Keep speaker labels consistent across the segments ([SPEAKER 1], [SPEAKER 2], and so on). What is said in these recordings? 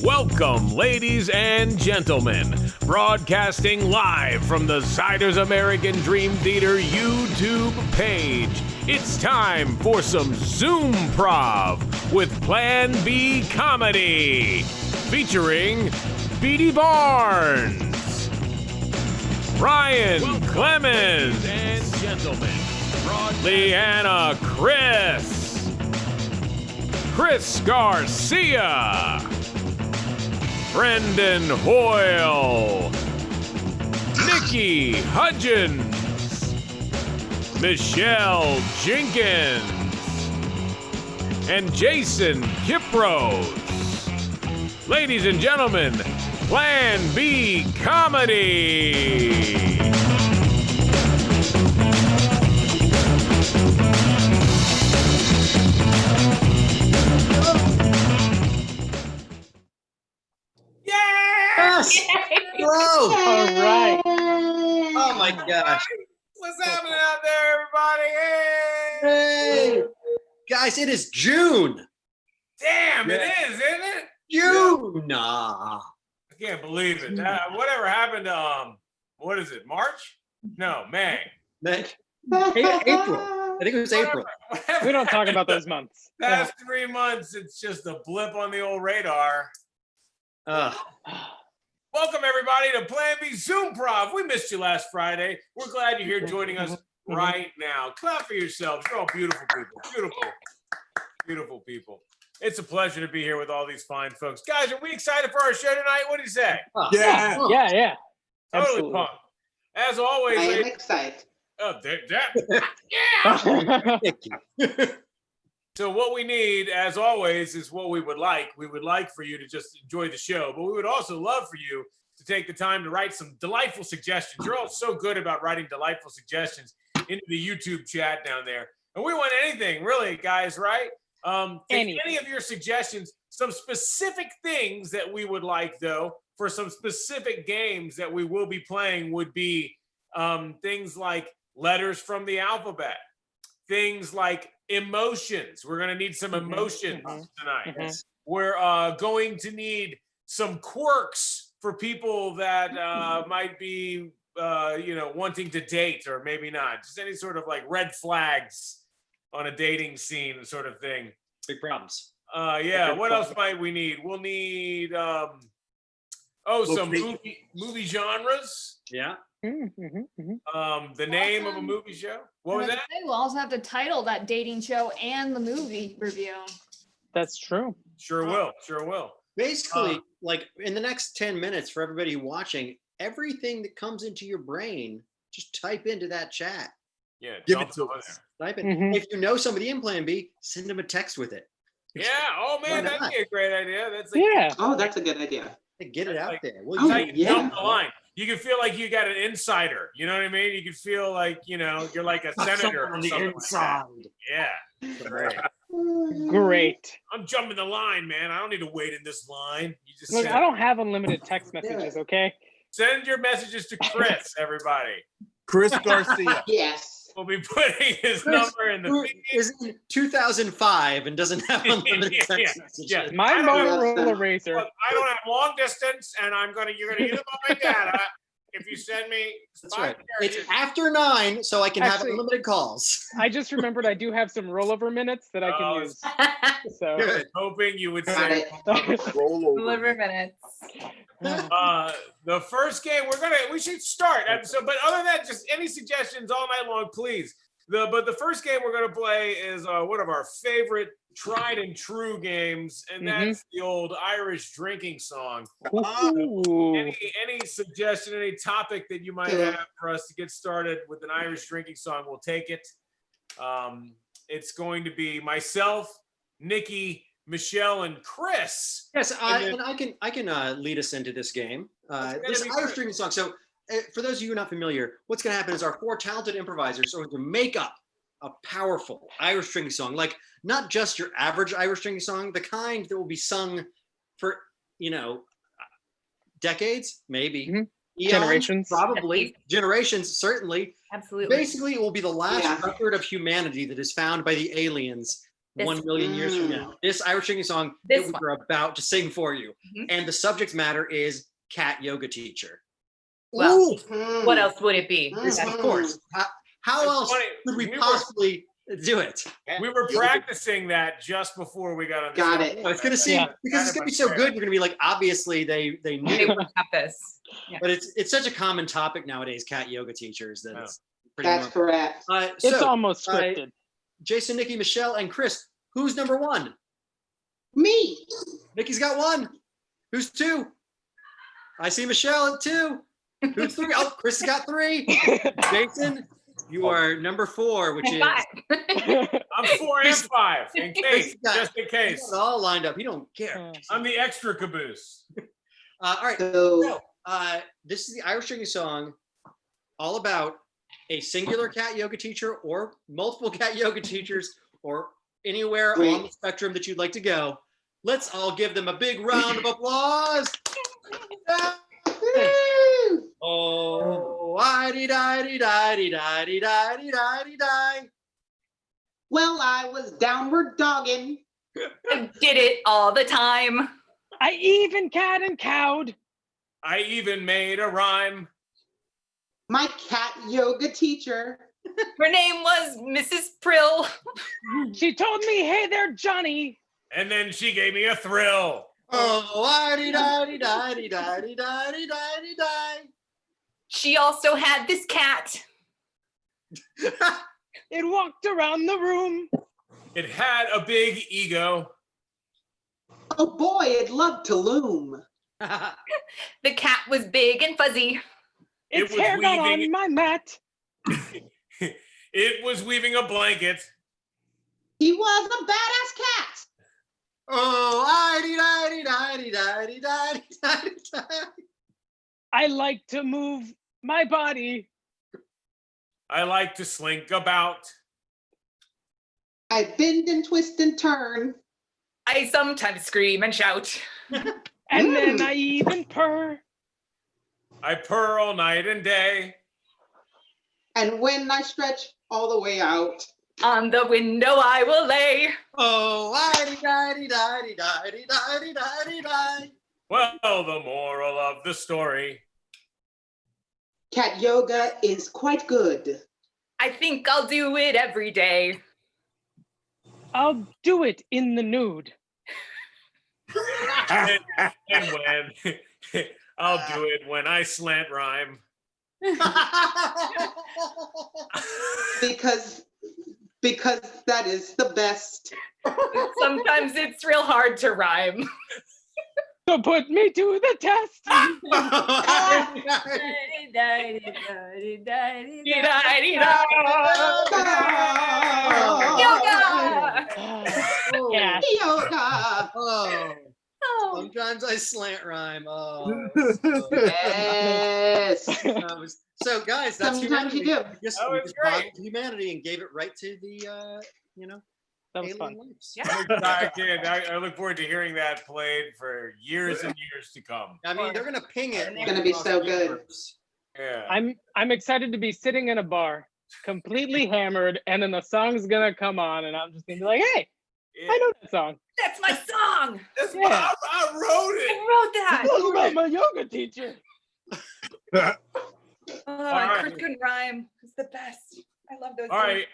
[SPEAKER 1] Welcome, ladies and gentlemen, broadcasting live from the Ziders American Dream Theater YouTube page. It's time for some Zoomprov with Plan B Comedy, featuring Beatty Barnes, Ryan Clemens, and gentlemen, Leanna Chris Garcia, Brendan Hoyle, Nikki Hudgens, Michelle Jenkins, and Jason Kipros. Ladies and gentlemen, Plan B Comedy.
[SPEAKER 2] Hello.
[SPEAKER 3] All right.
[SPEAKER 2] Oh my gosh.
[SPEAKER 1] What's happening out there, everybody?
[SPEAKER 2] Hey. Guys, it is June.
[SPEAKER 1] Damn,
[SPEAKER 2] Yeah.
[SPEAKER 1] it is, isn't it?
[SPEAKER 2] June. Nah.
[SPEAKER 1] I can't believe it. Whatever happened to, what is it, March? No, May.
[SPEAKER 2] April. I think it was April.
[SPEAKER 3] We don't talk about those months.
[SPEAKER 1] Past 3 months, it's just a blip on the old radar. Welcome, everybody, to Plan B Zoomprov. We missed you last Friday. We're glad you're here joining us right now. Clap for yourselves. You're all beautiful people. Beautiful, beautiful people. It's a pleasure to be here with all these fine folks. Guys, are we excited for our show tonight? What do you say?
[SPEAKER 3] Yeah. Totally
[SPEAKER 1] Absolutely pumped. As always,
[SPEAKER 4] I am excited.
[SPEAKER 1] Oh, yeah.
[SPEAKER 2] Thank you.
[SPEAKER 1] So what we need, as always, is what we would like. We would like for you to just enjoy the show, but we would also love for you to take the time to write some delightful suggestions. You're all so good about writing delightful suggestions into the YouTube chat down there. And we want anything, really, guys, right? Any of your suggestions, some specific things that we would like, though, for some specific games that we will be playing would be things like letters from the alphabet, things like emotions. We're going to need some emotions tonight.
[SPEAKER 2] Yes.
[SPEAKER 1] We're going to need some quirks for people that might be, wanting to date or maybe not. Just any sort of like red flags on a dating scene sort of thing.
[SPEAKER 2] Big problems.
[SPEAKER 1] Yeah. What else might we need? We'll need some movie genres.
[SPEAKER 2] Yeah.
[SPEAKER 1] The name of a movie show. What was that?
[SPEAKER 4] We'll also have to title that dating show and the movie review.
[SPEAKER 3] That's true.
[SPEAKER 1] Sure will.
[SPEAKER 2] Basically, like in the next 10 minutes for everybody watching, everything that comes into your brain, just type into that chat.
[SPEAKER 1] Yeah,
[SPEAKER 5] Give
[SPEAKER 1] dump
[SPEAKER 5] it to
[SPEAKER 1] on
[SPEAKER 5] us.
[SPEAKER 1] there.
[SPEAKER 2] Type it.
[SPEAKER 3] Mhm.
[SPEAKER 2] If you know somebody in Plan B, send them a text with it.
[SPEAKER 1] Yeah. Oh man,
[SPEAKER 2] Why
[SPEAKER 1] that'd
[SPEAKER 2] not?
[SPEAKER 1] be a great idea. That's like,
[SPEAKER 3] Yeah.
[SPEAKER 6] Oh, that's a good idea.
[SPEAKER 2] Get it out
[SPEAKER 1] like-
[SPEAKER 2] there.
[SPEAKER 6] Oh,
[SPEAKER 1] that's how you
[SPEAKER 6] yeah.
[SPEAKER 1] jump the line. You can feel like you got an insider. You know what I mean? You can feel like you're like a senator or
[SPEAKER 2] on the
[SPEAKER 1] something
[SPEAKER 2] inside.
[SPEAKER 1] like that. Yeah. Great.
[SPEAKER 3] Great.
[SPEAKER 1] I'm jumping the line, man. I don't need to wait in this line. You just
[SPEAKER 3] Look,
[SPEAKER 1] send,
[SPEAKER 3] I don't have unlimited text messages, okay?
[SPEAKER 1] send your messages to Chris, everybody.
[SPEAKER 5] Chris Garcia.
[SPEAKER 6] Yes.
[SPEAKER 1] We'll be putting his
[SPEAKER 2] Chris,
[SPEAKER 1] number in the
[SPEAKER 2] Who
[SPEAKER 1] feed.
[SPEAKER 2] is in 2005 and doesn't have unlimited text messages.
[SPEAKER 1] Yeah.
[SPEAKER 3] My
[SPEAKER 1] I don't
[SPEAKER 6] have-
[SPEAKER 3] Motorola Razor.
[SPEAKER 1] Look, I don't have long distance, and you're gonna use up my data if you send me
[SPEAKER 2] That's
[SPEAKER 1] 5
[SPEAKER 2] right. It's
[SPEAKER 1] characters.
[SPEAKER 2] after 9, so I can have
[SPEAKER 3] Actually-
[SPEAKER 2] unlimited calls.
[SPEAKER 3] I just remembered I do have some rollover minutes that I
[SPEAKER 1] Oh,
[SPEAKER 3] can use. So
[SPEAKER 2] Good.
[SPEAKER 1] Hoping you would
[SPEAKER 6] Got
[SPEAKER 1] say
[SPEAKER 6] it.
[SPEAKER 5] Roll over.
[SPEAKER 4] Deliver minutes.
[SPEAKER 1] the first game we should start. But other than that, just any suggestions all night long, please. But the first game we're gonna play is one of our favorite tried and true games, and that's the old Irish drinking song.
[SPEAKER 3] Ooh.
[SPEAKER 1] Any suggestion, any topic that you might have for us to get started with an Irish drinking song, we'll take it. It's going to be myself, Nikki, Michelle, and Chris.
[SPEAKER 2] Yes,
[SPEAKER 1] And
[SPEAKER 2] I can lead us into this game. This
[SPEAKER 1] be
[SPEAKER 2] Irish
[SPEAKER 1] great.
[SPEAKER 2] drinking song. So, for those of you who are not familiar, what's going to happen is our 4 talented improvisers are going to make up a powerful Irish drinking song, like not just your average Irish drinking song, the kind that will be sung for decades, maybe eons,
[SPEAKER 3] Generations.
[SPEAKER 2] probably generations, certainly.
[SPEAKER 4] Absolutely.
[SPEAKER 2] Basically, it will be the last
[SPEAKER 6] Yeah.
[SPEAKER 2] record of humanity that is found by the aliens
[SPEAKER 4] This
[SPEAKER 2] 1 million years from now. This Irish drinking song
[SPEAKER 4] This
[SPEAKER 2] that we're about to sing for you.
[SPEAKER 4] Mhm.
[SPEAKER 2] And the subject matter is cat yoga teacher.
[SPEAKER 7] Well,
[SPEAKER 6] Mm.
[SPEAKER 7] what else would it be?
[SPEAKER 2] Yes, of course. How
[SPEAKER 1] It's
[SPEAKER 2] else
[SPEAKER 1] funny,
[SPEAKER 2] could we
[SPEAKER 1] we were-
[SPEAKER 2] possibly do it?
[SPEAKER 1] We were practicing that just before we got on the
[SPEAKER 6] Got
[SPEAKER 1] show.
[SPEAKER 6] it.
[SPEAKER 2] Oh, it's gonna seem
[SPEAKER 3] Yeah.
[SPEAKER 2] because it's gonna be so good. You're gonna be like, obviously they
[SPEAKER 7] They
[SPEAKER 2] knew,
[SPEAKER 7] would have this.
[SPEAKER 2] but it's such a common topic nowadays. Cat yoga teachers that
[SPEAKER 1] Yeah.
[SPEAKER 2] it's pretty
[SPEAKER 6] That's
[SPEAKER 2] normal.
[SPEAKER 6] correct.
[SPEAKER 3] It's
[SPEAKER 2] So,
[SPEAKER 3] almost scripted.
[SPEAKER 2] Jason, Nikki, Michelle, and Chris. Who's number 1?
[SPEAKER 6] Me.
[SPEAKER 2] Nikki's got 1. Who's 2? I see Michelle at 2. Who's 3? Oh, Chris has got 3. Jason, you are number 4, which is
[SPEAKER 7] Five.
[SPEAKER 1] I'm 4 and 5 in case,
[SPEAKER 2] Yeah.
[SPEAKER 1] just in
[SPEAKER 2] you
[SPEAKER 1] case.
[SPEAKER 2] got it all lined up. You don't care.
[SPEAKER 1] I'm the extra caboose.
[SPEAKER 2] All right.
[SPEAKER 6] So,
[SPEAKER 2] This is the Irish drinking song, all about a singular cat yoga teacher or multiple cat yoga teachers or anywhere on the spectrum that you'd like to go. Let's all give them a big round of applause.
[SPEAKER 6] woo!
[SPEAKER 2] Oh, I-dee-di-dee-di-dee-di-dee-di-dee-di-dee-di.
[SPEAKER 6] Well, I was downward dogging.
[SPEAKER 7] I did it all the time.
[SPEAKER 3] I even cat and cowed.
[SPEAKER 1] I even made a rhyme.
[SPEAKER 6] My cat yoga teacher.
[SPEAKER 7] Her name was Mrs. Prill.
[SPEAKER 3] She told me, hey there, Johnny.
[SPEAKER 1] And then she gave me a thrill.
[SPEAKER 2] Oh, I-dee-di-dee-di-dee-di-dee-di-dee-di.
[SPEAKER 7] She also had this cat.
[SPEAKER 3] It walked around the room.
[SPEAKER 1] It had a big ego.
[SPEAKER 6] Oh boy, I'd love to loom.
[SPEAKER 7] The cat was big and fuzzy.
[SPEAKER 1] It
[SPEAKER 3] Its
[SPEAKER 1] was
[SPEAKER 3] hair got
[SPEAKER 1] weaving-
[SPEAKER 3] on my mat.
[SPEAKER 1] It was weaving a blanket.
[SPEAKER 6] He was a badass cat.
[SPEAKER 2] Oh, I-dee-di-dee-di-dee-di-dee-di-dee-di.
[SPEAKER 3] I like to move my body.
[SPEAKER 1] I like to slink about.
[SPEAKER 6] I bend and twist and turn.
[SPEAKER 7] I sometimes scream and shout.
[SPEAKER 3] And then I even purr.
[SPEAKER 1] I purr all night and day.
[SPEAKER 6] And when I stretch all the way out,
[SPEAKER 7] On the window I will lay.
[SPEAKER 2] Oh, di-di-di-di-di-di-di-di-di-di.
[SPEAKER 1] Well, the moral of the story.
[SPEAKER 6] Cat yoga is quite good.
[SPEAKER 7] I think I'll do it every day.
[SPEAKER 3] I'll do it in the nude.
[SPEAKER 1] And when I'll do it when I slant rhyme.
[SPEAKER 6] Because that is the best.
[SPEAKER 7] Sometimes it's real hard to rhyme.
[SPEAKER 3] So put me to the test.
[SPEAKER 7] Yoga!
[SPEAKER 3] Yeah.
[SPEAKER 6] Yoga.
[SPEAKER 2] Oh,
[SPEAKER 7] Oh.
[SPEAKER 2] sometimes I slant rhyme. Oh.
[SPEAKER 6] Yes.
[SPEAKER 2] So guys, that's
[SPEAKER 6] Sometimes you
[SPEAKER 2] humanity.
[SPEAKER 6] do.
[SPEAKER 2] We just
[SPEAKER 1] That was great.
[SPEAKER 2] bonded humanity and gave it right to the
[SPEAKER 3] That was fun.
[SPEAKER 2] alien lives.
[SPEAKER 7] Yeah.
[SPEAKER 1] I look forward to hearing that played for years and years to come.
[SPEAKER 2] I mean, they're gonna ping it.
[SPEAKER 7] It's
[SPEAKER 6] gonna be
[SPEAKER 2] across
[SPEAKER 6] so
[SPEAKER 2] the
[SPEAKER 6] good.
[SPEAKER 2] universe.
[SPEAKER 1] Yeah.
[SPEAKER 3] I'm excited to be sitting in a bar, completely hammered, and then the song's gonna come on, and I'm just gonna be like, "Hey, I know that song.
[SPEAKER 7] That's my song.
[SPEAKER 1] That's
[SPEAKER 3] Yeah.
[SPEAKER 1] I wrote it.
[SPEAKER 7] I wrote that.
[SPEAKER 3] It's about my yoga teacher."
[SPEAKER 7] Oh,
[SPEAKER 1] right.
[SPEAKER 7] Chris can rhyme. It's the best. I love those.
[SPEAKER 1] All right.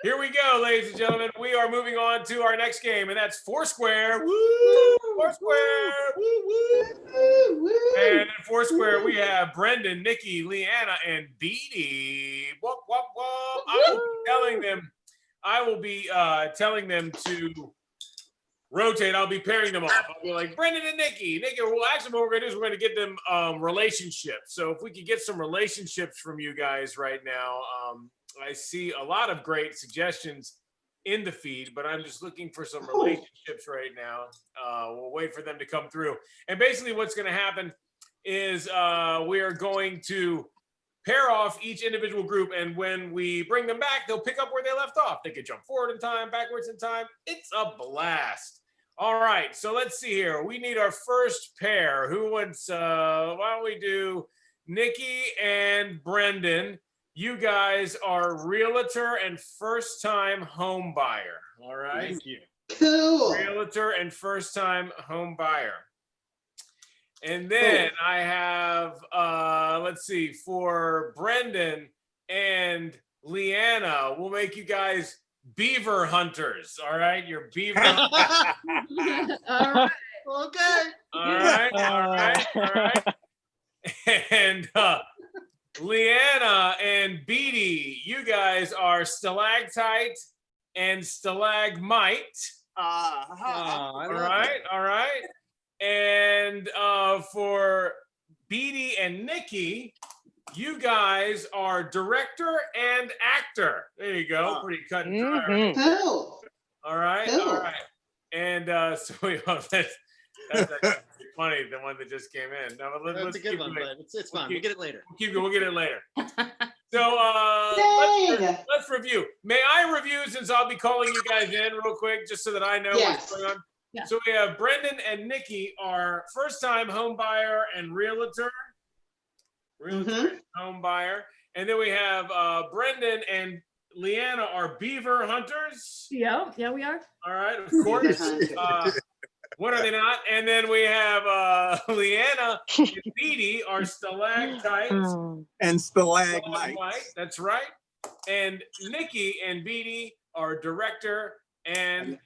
[SPEAKER 1] Here we go, ladies and gentlemen. We are moving on to our next game, and that's Foursquare. Woo! Foursquare. Woo, woo.
[SPEAKER 6] Woo, woo.
[SPEAKER 1] And in Foursquare, we have Brendan, Nikki, Leanna, and Beatty. Whoop, whoop, whoop. I will be telling them to rotate. I'll be pairing them off. I'll be like, Brendan and Nikki. Well, actually, what we're going to do is we're going to get them relationships. So if we could get some relationships from you guys right now. I see a lot of great suggestions in the feed, but I'm just looking for some relationships right now. We'll wait for them to come through. And basically what's going to happen is we are going to pair off each individual group, and when we bring them back, they'll pick up where they left off. They could jump forward in time, backwards in time. It's a blast. All right, so let's see here. We need our first pair. Who wants, why don't we do Nikki and Brendan? You guys are realtor and first-time home buyer. All right.
[SPEAKER 2] Thank you.
[SPEAKER 6] Cool.
[SPEAKER 1] Realtor and first-time home buyer. And then I have, let's see, for Brendan and Leanna, we'll make you guys beaver hunters. All right. You're beaver.
[SPEAKER 4] All right.
[SPEAKER 2] Okay.
[SPEAKER 1] All right. And Leanna and Beatty, you guys are stalactite and stalagmite.
[SPEAKER 2] I love
[SPEAKER 1] All right. And for Beatty and Nikki, you guys are director and actor. There you go. Pretty cut and dry.
[SPEAKER 3] Mhm.
[SPEAKER 6] Cool.
[SPEAKER 1] All right.
[SPEAKER 6] Cool.
[SPEAKER 1] And so that's actually funny, the one that just came in. No,
[SPEAKER 2] That's
[SPEAKER 1] let's
[SPEAKER 2] a good
[SPEAKER 1] keep
[SPEAKER 2] one,
[SPEAKER 1] going.
[SPEAKER 2] but it's fine. We'll get it later.
[SPEAKER 1] We'll get it later. So
[SPEAKER 6] Yay.
[SPEAKER 1] let's review. May I review, since I'll be calling you guys in real quick, just so that I know
[SPEAKER 6] Yes.
[SPEAKER 1] what's going on?
[SPEAKER 4] Yeah.
[SPEAKER 1] So we have Brendan and Nikki are first-time home buyer and realtor. And home buyer. And then we have Brendan and Leanna are beaver hunters.
[SPEAKER 4] Yeah, we are.
[SPEAKER 1] All right, of course. What are they not? And then we have Leanna and Beatty are stalactites
[SPEAKER 5] And stalagmite.
[SPEAKER 1] That's right. And Nikki and Beatty are director and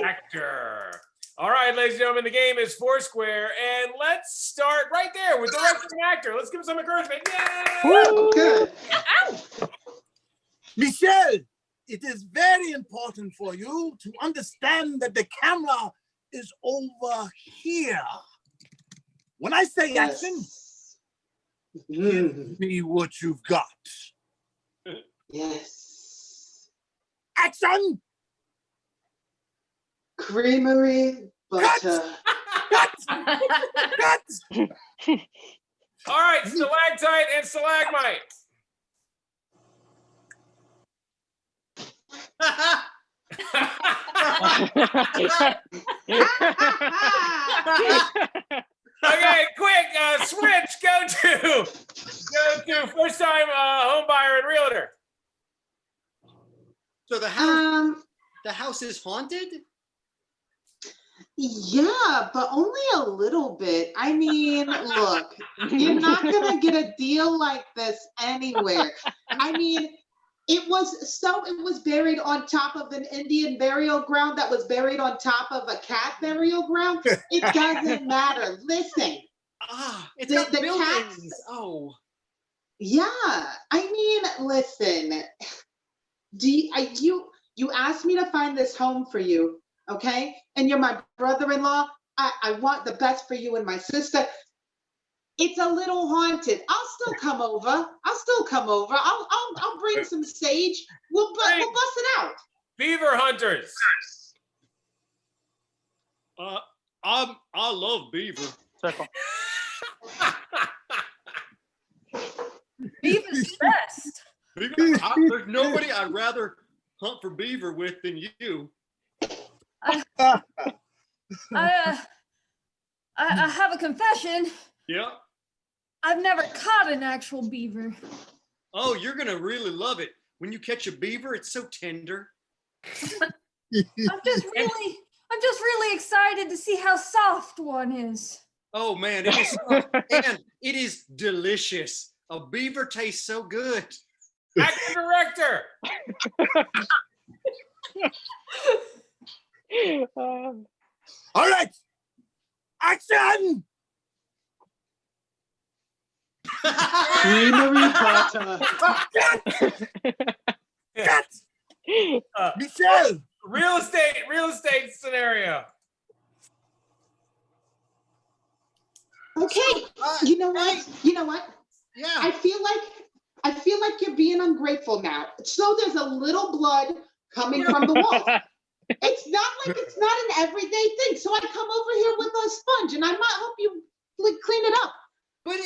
[SPEAKER 1] actor. All right, ladies and gentlemen, the game is Foursquare, and let's start right there with director and actor. Let's give them some encouragement. Yay!
[SPEAKER 6] Good.
[SPEAKER 5] Michelle, it is very important for you to understand that the camera is over here. When I say action,
[SPEAKER 6] Yes.
[SPEAKER 5] give me what you've got.
[SPEAKER 6] Yes.
[SPEAKER 5] Action!
[SPEAKER 6] Creamery butter.
[SPEAKER 5] Cut!
[SPEAKER 1] All right, stalactite and stalagmite. Okay, quick, switch. Go to first time home buyer and realtor.
[SPEAKER 2] So the house is haunted?
[SPEAKER 6] Yeah, but only a little bit. I mean, look, you're not gonna get a deal like this anywhere. I mean, it was buried on top of an Indian burial ground that was buried on top of a cat burial ground. It doesn't matter. Listen.
[SPEAKER 2] It's
[SPEAKER 6] The-
[SPEAKER 2] got
[SPEAKER 6] the
[SPEAKER 2] buildings.
[SPEAKER 6] cats-
[SPEAKER 2] Oh.
[SPEAKER 6] Yeah, I mean, listen. You asked me to find this home for you, okay? And you're my brother-in-law. I want the best for you and my sister. It's a little haunted. I'll still come over. I'll bring some sage. We'll bust it out.
[SPEAKER 1] Beaver hunters.
[SPEAKER 2] I love beaver.
[SPEAKER 3] Circle.
[SPEAKER 4] Beaver's best.
[SPEAKER 2] There's nobody I'd rather hunt for beaver with than you.
[SPEAKER 4] I have a confession.
[SPEAKER 2] Yeah.
[SPEAKER 4] I've never caught an actual beaver.
[SPEAKER 2] Oh, you're gonna really love it. When you catch a beaver, it's so tender.
[SPEAKER 4] I'm just really excited to see how soft one is.
[SPEAKER 2] Oh man, it is soft, and it is delicious. A beaver tastes so good.
[SPEAKER 1] Actor director.
[SPEAKER 5] All right. Action!
[SPEAKER 2] Scenery Potter.
[SPEAKER 5] Cut! Michelle!
[SPEAKER 1] Real estate scenario.
[SPEAKER 6] Okay. You know what?
[SPEAKER 2] Yeah.
[SPEAKER 6] I feel like you're being ungrateful now. So there's a little blood coming from the wall. It's not an everyday thing. So I come over here with a sponge and I might help you clean it up.
[SPEAKER 2] But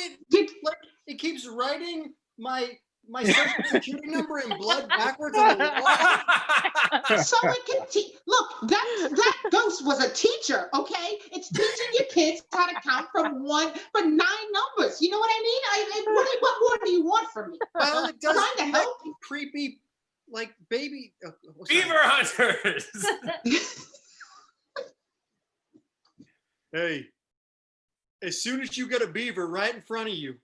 [SPEAKER 2] it keeps writing my social security number in blood backwards on the wall.
[SPEAKER 6] So it can look, that ghost was a teacher, okay? It's teaching your kids how to count from 1 for 9 numbers. You know what I mean? What more do you want from me?
[SPEAKER 2] Well, it does
[SPEAKER 6] Trying to help.
[SPEAKER 2] creepy, like baby.
[SPEAKER 1] Beaver hunters.
[SPEAKER 2] Hey, as soon as you get a beaver right in front of you,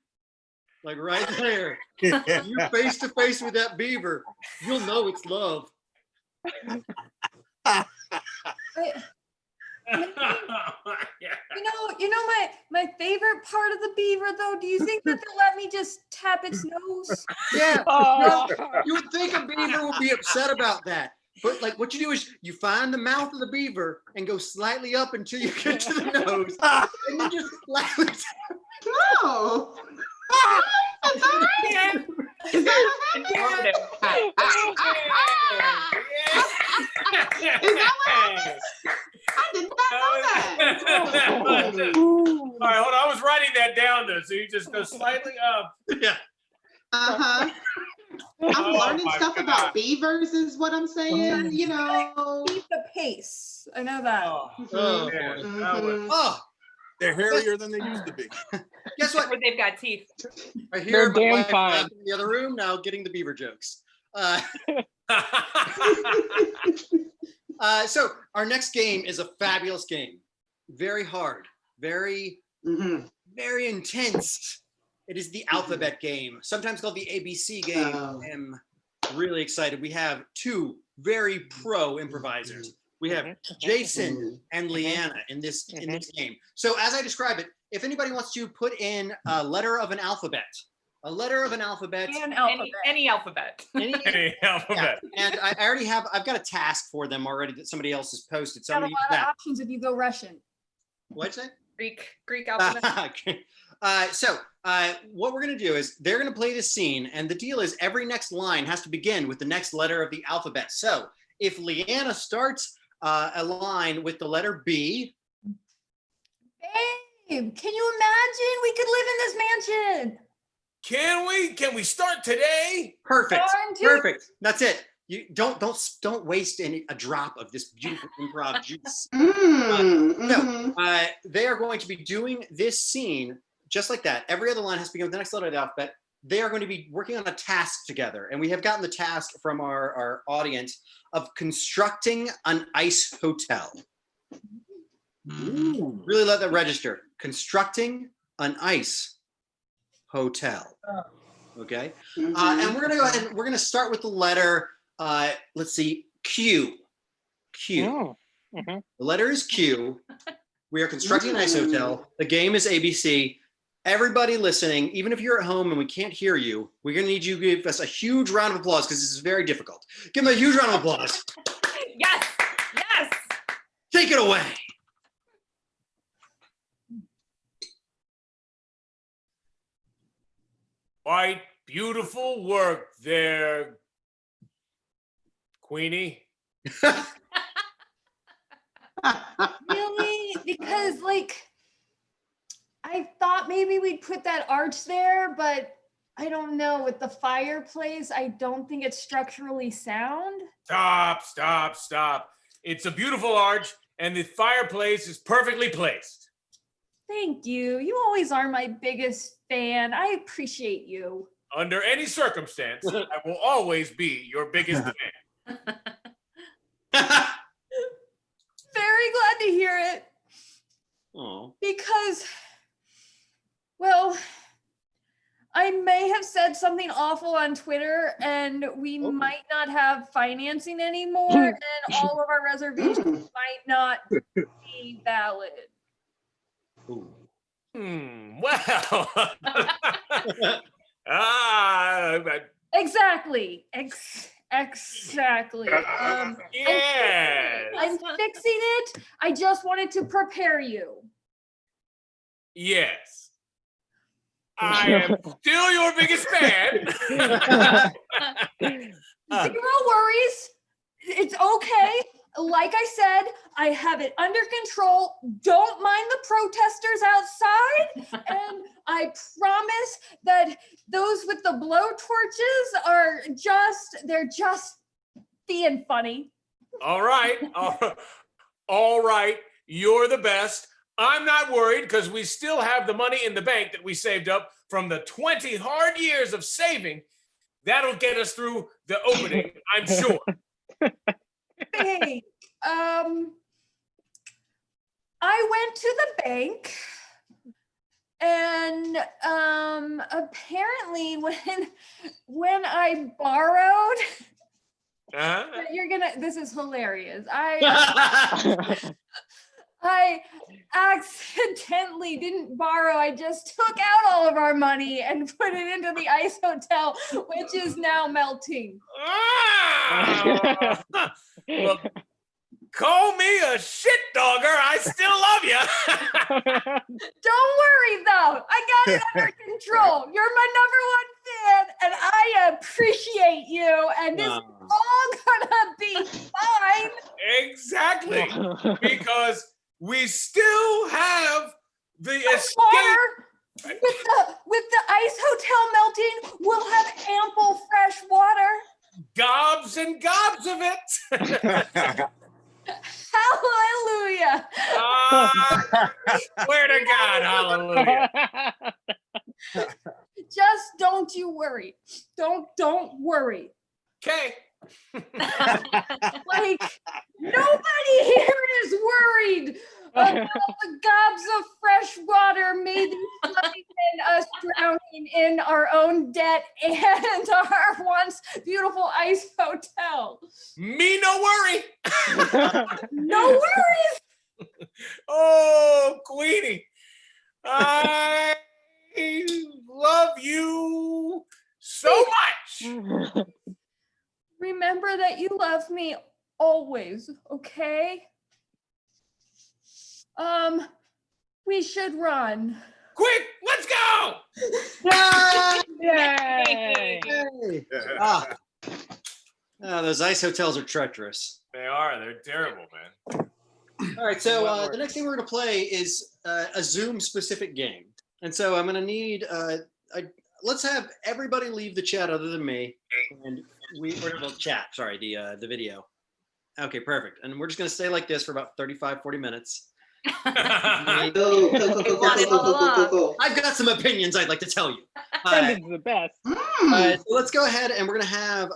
[SPEAKER 2] like right there, you're face to face with that beaver, you'll know it's love.
[SPEAKER 4] You know my favorite part of the beaver though. Do you think that they'll let me just tap its nose?
[SPEAKER 2] Yeah,
[SPEAKER 3] Oh.
[SPEAKER 2] you would think a beaver would be upset about that. But like what you do is you find the mouth of the beaver and go slightly up until you get to the nose. And then just slightly
[SPEAKER 6] No.
[SPEAKER 1] Yeah.
[SPEAKER 6] Is that what happened? Is that what happened? I did not know that.
[SPEAKER 1] All right, hold on. I was writing that down though, so you just go slightly up.
[SPEAKER 2] Yeah.
[SPEAKER 6] Uh-huh. I'm learning stuff
[SPEAKER 1] God.
[SPEAKER 6] about beavers is what I'm saying, you know.
[SPEAKER 4] Keep the pace. I know that.
[SPEAKER 2] Oh,
[SPEAKER 1] Yeah,
[SPEAKER 2] boy.
[SPEAKER 1] that was-
[SPEAKER 2] Oh,
[SPEAKER 5] They're hairier than they used to be.
[SPEAKER 2] guess what?
[SPEAKER 7] Where they've got teeth.
[SPEAKER 2] I
[SPEAKER 3] They're
[SPEAKER 2] hear my
[SPEAKER 3] damn
[SPEAKER 2] wife
[SPEAKER 3] fine.
[SPEAKER 2] laughing in the other room now, getting the beaver jokes. So our next game is a fabulous game. Very hard, very, very intense. It is the alphabet game, sometimes called the ABC game.
[SPEAKER 6] Oh.
[SPEAKER 2] I'm really excited. We have 2 very pro improvisers. We have Jason and Leanna in this game. So as I describe it, if anybody wants to put in a letter of an alphabet,
[SPEAKER 7] Any alphabet.
[SPEAKER 1] Any
[SPEAKER 2] yeah,
[SPEAKER 1] alphabet.
[SPEAKER 2] and I already have, I've got a task for them already that somebody else has posted. So
[SPEAKER 4] Got
[SPEAKER 2] I'm
[SPEAKER 4] a
[SPEAKER 2] gonna use
[SPEAKER 4] lot of
[SPEAKER 2] that.
[SPEAKER 4] options if you go Russian.
[SPEAKER 2] What'd you say?
[SPEAKER 7] Greek alphabet.
[SPEAKER 2] Okay. So what we're going to do is they're going to play this scene, and the deal is every next line has to begin with the next letter of the alphabet. So if Leanna starts a line with the letter B.
[SPEAKER 4] Babe, can you imagine? We could live in this mansion.
[SPEAKER 1] Can we? Can we start today?
[SPEAKER 2] Perfect.
[SPEAKER 4] Darn tootin'.
[SPEAKER 2] Perfect. That's it. You don't waste a drop of this beautiful improv juice. They are going to be doing this scene just like that. Every other line has to begin with the next letter of the alphabet. they are going to be working on a task together. And we have gotten the task from our audience of constructing an ice hotel.
[SPEAKER 5] Ooh.
[SPEAKER 2] Really let that register. Constructing an ice hotel. Okay. And we're going to go ahead and we're going to start with the letter, let's see, Q. Q.
[SPEAKER 3] Oh. Mhm.
[SPEAKER 2] The letter is Q. We are constructing an ice hotel. The game is ABC. Everybody listening, even if you're at home and we can't hear you, we're going to need you to give us a huge round of applause because this is very difficult. Give them a huge round of applause.
[SPEAKER 7] Yes. Yes.
[SPEAKER 2] Take it away.
[SPEAKER 1] Quite beautiful work there, Queenie.
[SPEAKER 4] Really? Because like I thought maybe we'd put that arch there, but I don't know. With the fireplace, I don't think it's structurally sound.
[SPEAKER 1] Stop. It's a beautiful arch, and the fireplace is perfectly placed.
[SPEAKER 4] Thank you. You always are my biggest fan. I appreciate you.
[SPEAKER 1] Under any circumstance, I will always be your biggest fan.
[SPEAKER 4] Very glad to hear it.
[SPEAKER 2] Oh.
[SPEAKER 4] Because, well, I may have said something awful on Twitter and we might not have financing anymore and all of our reservations might not be valid.
[SPEAKER 1] Well.
[SPEAKER 4] Exactly. Exactly.
[SPEAKER 1] Yes.
[SPEAKER 4] I'm fixing it. I just wanted to prepare you.
[SPEAKER 1] Yes. I am still your biggest fan.
[SPEAKER 4] Zero worries. It's okay. Like I said, I have it under control. Don't mind the protesters outside. And I promise that those with the blow torches are they're just being funny.
[SPEAKER 1] All right. All right. You're the best. I'm not worried because we still have the money in the bank that we saved up from the 20 hard years of saving. That'll get us through the opening, I'm sure.
[SPEAKER 4] Hey, I went to the bank and apparently when I borrowed, this is hilarious. I accidentally didn't borrow. I just took out all of our money and put it into the ice hotel, which is now melting.
[SPEAKER 1] Well, call me a shit dogger. I still love you.
[SPEAKER 4] Don't worry though. I got it under control. You're my #1 fan and I appreciate you. And this is all gonna be fine.
[SPEAKER 1] Exactly. Because we still have the escape.
[SPEAKER 4] Water. With the ice hotel melting, we'll have ample fresh water.
[SPEAKER 1] Gobs and gobs of it.
[SPEAKER 4] Hallelujah.
[SPEAKER 1] Swear to God, hallelujah.
[SPEAKER 4] Just don't you worry. Don't worry.
[SPEAKER 1] Okay.
[SPEAKER 4] Like nobody here is worried about the gobs of fresh water maybe flooding in us drowning in our own debt and our once beautiful ice hotel.
[SPEAKER 1] Me no worry.
[SPEAKER 4] No worries.
[SPEAKER 1] Oh, Queenie. I love you so much.
[SPEAKER 4] Remember that you love me always, okay? We should run.
[SPEAKER 1] Quick, let's go.
[SPEAKER 3] Yay!
[SPEAKER 2] Those ice hotels are treacherous.
[SPEAKER 1] They are. They're terrible, man.
[SPEAKER 2] All right, so the next thing we're going to play is a Zoom-specific game. And so I'm going to need, let's have everybody leave the chat other than me. And or the chat, sorry, the video. Okay, perfect. And we're just going to stay like this for about 35, 40 minutes.
[SPEAKER 6] Go.
[SPEAKER 2] I've got some opinions I'd like to tell you.
[SPEAKER 3] Brendan's the best.
[SPEAKER 2] So let's go ahead and we're going to have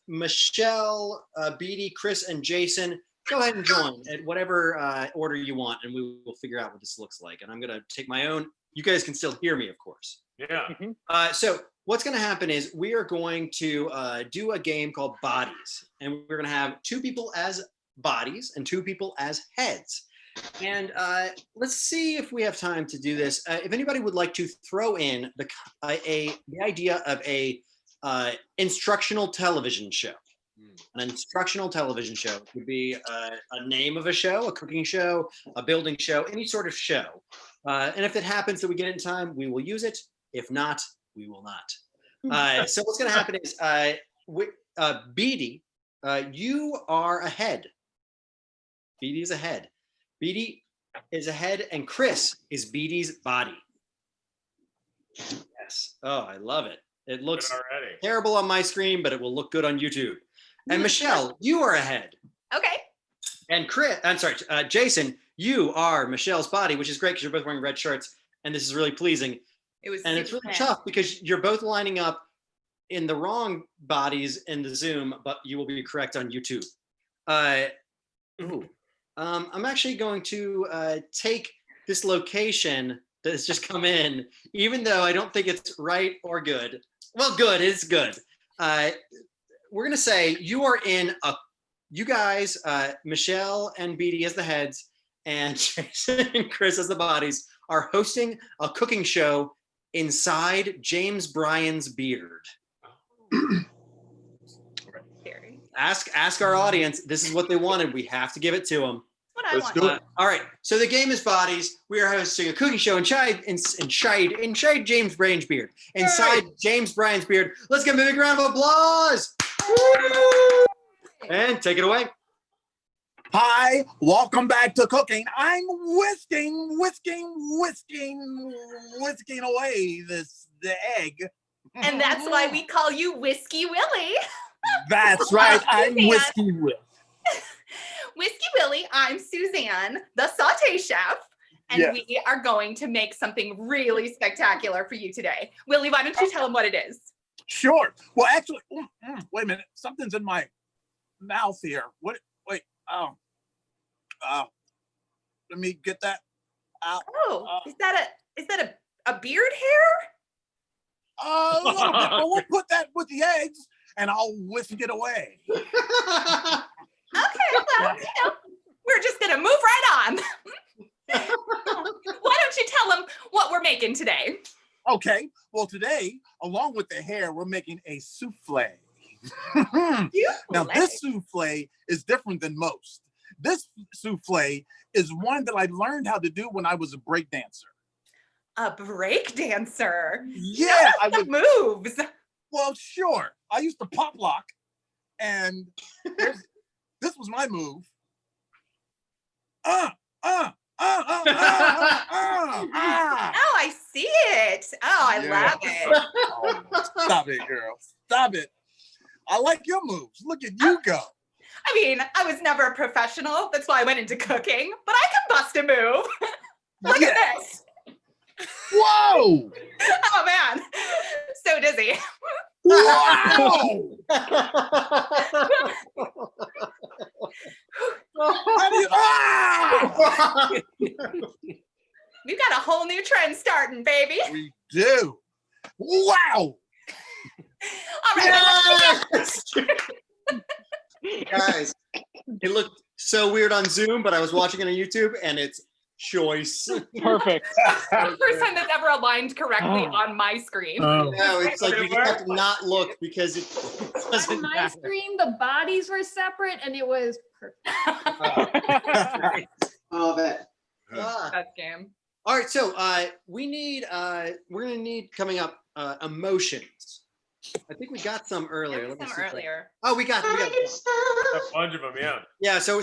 [SPEAKER 2] Michelle, Beatty, Chris, and Jason go ahead and join at whatever order you want, and we will figure out what this looks like. And I'm going to take my own. You guys can still hear me, of course.
[SPEAKER 1] Yeah.
[SPEAKER 2] So what's going to happen is we are going to do a game called Bodies, and we're going to have 2 people as bodies and 2 people as heads. And let's see if we have time to do this. If anybody would like to throw in the idea of a instructional television show. An instructional television show would be a name of a show, a cooking show, a building show, any sort of show. And if it happens that we get it in time, we will use it. If not, we will not. So what's going to happen is, Beatty, you are a head. Beatty is a head. Beatty is a head, and Chris is Beatty's body. Yes. Oh, I love it. It looks terrible on my screen, but it will look good on YouTube. And Michelle, you are a head.
[SPEAKER 7] Okay.
[SPEAKER 2] And Jason, you are Michelle's body, which is great because you're both wearing red shirts, and this is really pleasing. And it's really tough because you're both lining up in the wrong bodies in the Zoom, but you will be correct on YouTube. I'm actually going to take this location that has just come in, even though I don't think it's right or good. Well, good, it's good. We're gonna say you are in you guys, Michelle and Beatty as the heads, and Jason and Chris as the bodies, are hosting a cooking show inside James Bryan's beard. Ask our audience. This is what they wanted. We have to give it to them.
[SPEAKER 7] What I
[SPEAKER 5] Let's
[SPEAKER 7] want.
[SPEAKER 5] do it.
[SPEAKER 2] All right. So the game is Bodies. We are hosting a cooking show inside James Bryan's beard. Inside James Bryan's beard. Let's give him a big round of applause. And take it away.
[SPEAKER 5] Hi, welcome back to cooking. I'm whisking away the egg.
[SPEAKER 7] And that's why we call you Whiskey Willie.
[SPEAKER 5] That's right. I'm
[SPEAKER 7] Suzanne.
[SPEAKER 5] Whiskey Will.
[SPEAKER 7] Whiskey Willie, I'm Suzanne, the saute chef. And
[SPEAKER 5] Yes.
[SPEAKER 7] we are going to make something really spectacular for you today. Willie, why don't you tell them what it is?
[SPEAKER 5] Sure. Well, actually, wait a minute. Something's in my mouth here. What? Wait. Let me get that out.
[SPEAKER 7] Oh, is that a beard hair?
[SPEAKER 5] A little bit. But we'll put that with the eggs, and I'll whisk it away.
[SPEAKER 7] Okay, well, we're just gonna move right on. Why don't you tell them what we're making today?
[SPEAKER 5] Okay. Well, today, along with the hair, we're making a souffle. Now, this souffle is different than most. This souffle is one that I learned how to do when I was a break dancer.
[SPEAKER 7] A break dancer?
[SPEAKER 5] Yeah, I would.
[SPEAKER 7] Moves.
[SPEAKER 5] Well, sure. I used to pop lock, and this was my move.
[SPEAKER 7] Oh, I see it. Oh, I love it.
[SPEAKER 5] Oh, stop it, girl. Stop it. I like your moves. Look at you go.
[SPEAKER 7] I mean, I was never a professional. That's why I went into cooking, but I can bust a move. Look at this.
[SPEAKER 5] Whoa!
[SPEAKER 7] Oh, man. So dizzy.
[SPEAKER 5] Wow!
[SPEAKER 7] We've got a whole new trend starting, baby.
[SPEAKER 5] We do. Wow!
[SPEAKER 7] All right.
[SPEAKER 2] Yes! Guys, it looked so weird on Zoom, but I was watching it on YouTube, and it's choice.
[SPEAKER 3] Perfect.
[SPEAKER 7] The first time that's ever aligned correctly on my screen.
[SPEAKER 2] No, it's like you just have to not look because it doesn't
[SPEAKER 4] On my
[SPEAKER 2] matter.
[SPEAKER 4] screen, the bodies were separate, and it was perfect.
[SPEAKER 6] All that.
[SPEAKER 7] That's game.
[SPEAKER 2] All right, so we're gonna need coming up emotions. I think we got some earlier. Let me
[SPEAKER 7] Some
[SPEAKER 2] see.
[SPEAKER 7] earlier.
[SPEAKER 2] Oh, we got
[SPEAKER 1] A bunch of them, yeah.
[SPEAKER 2] yeah. So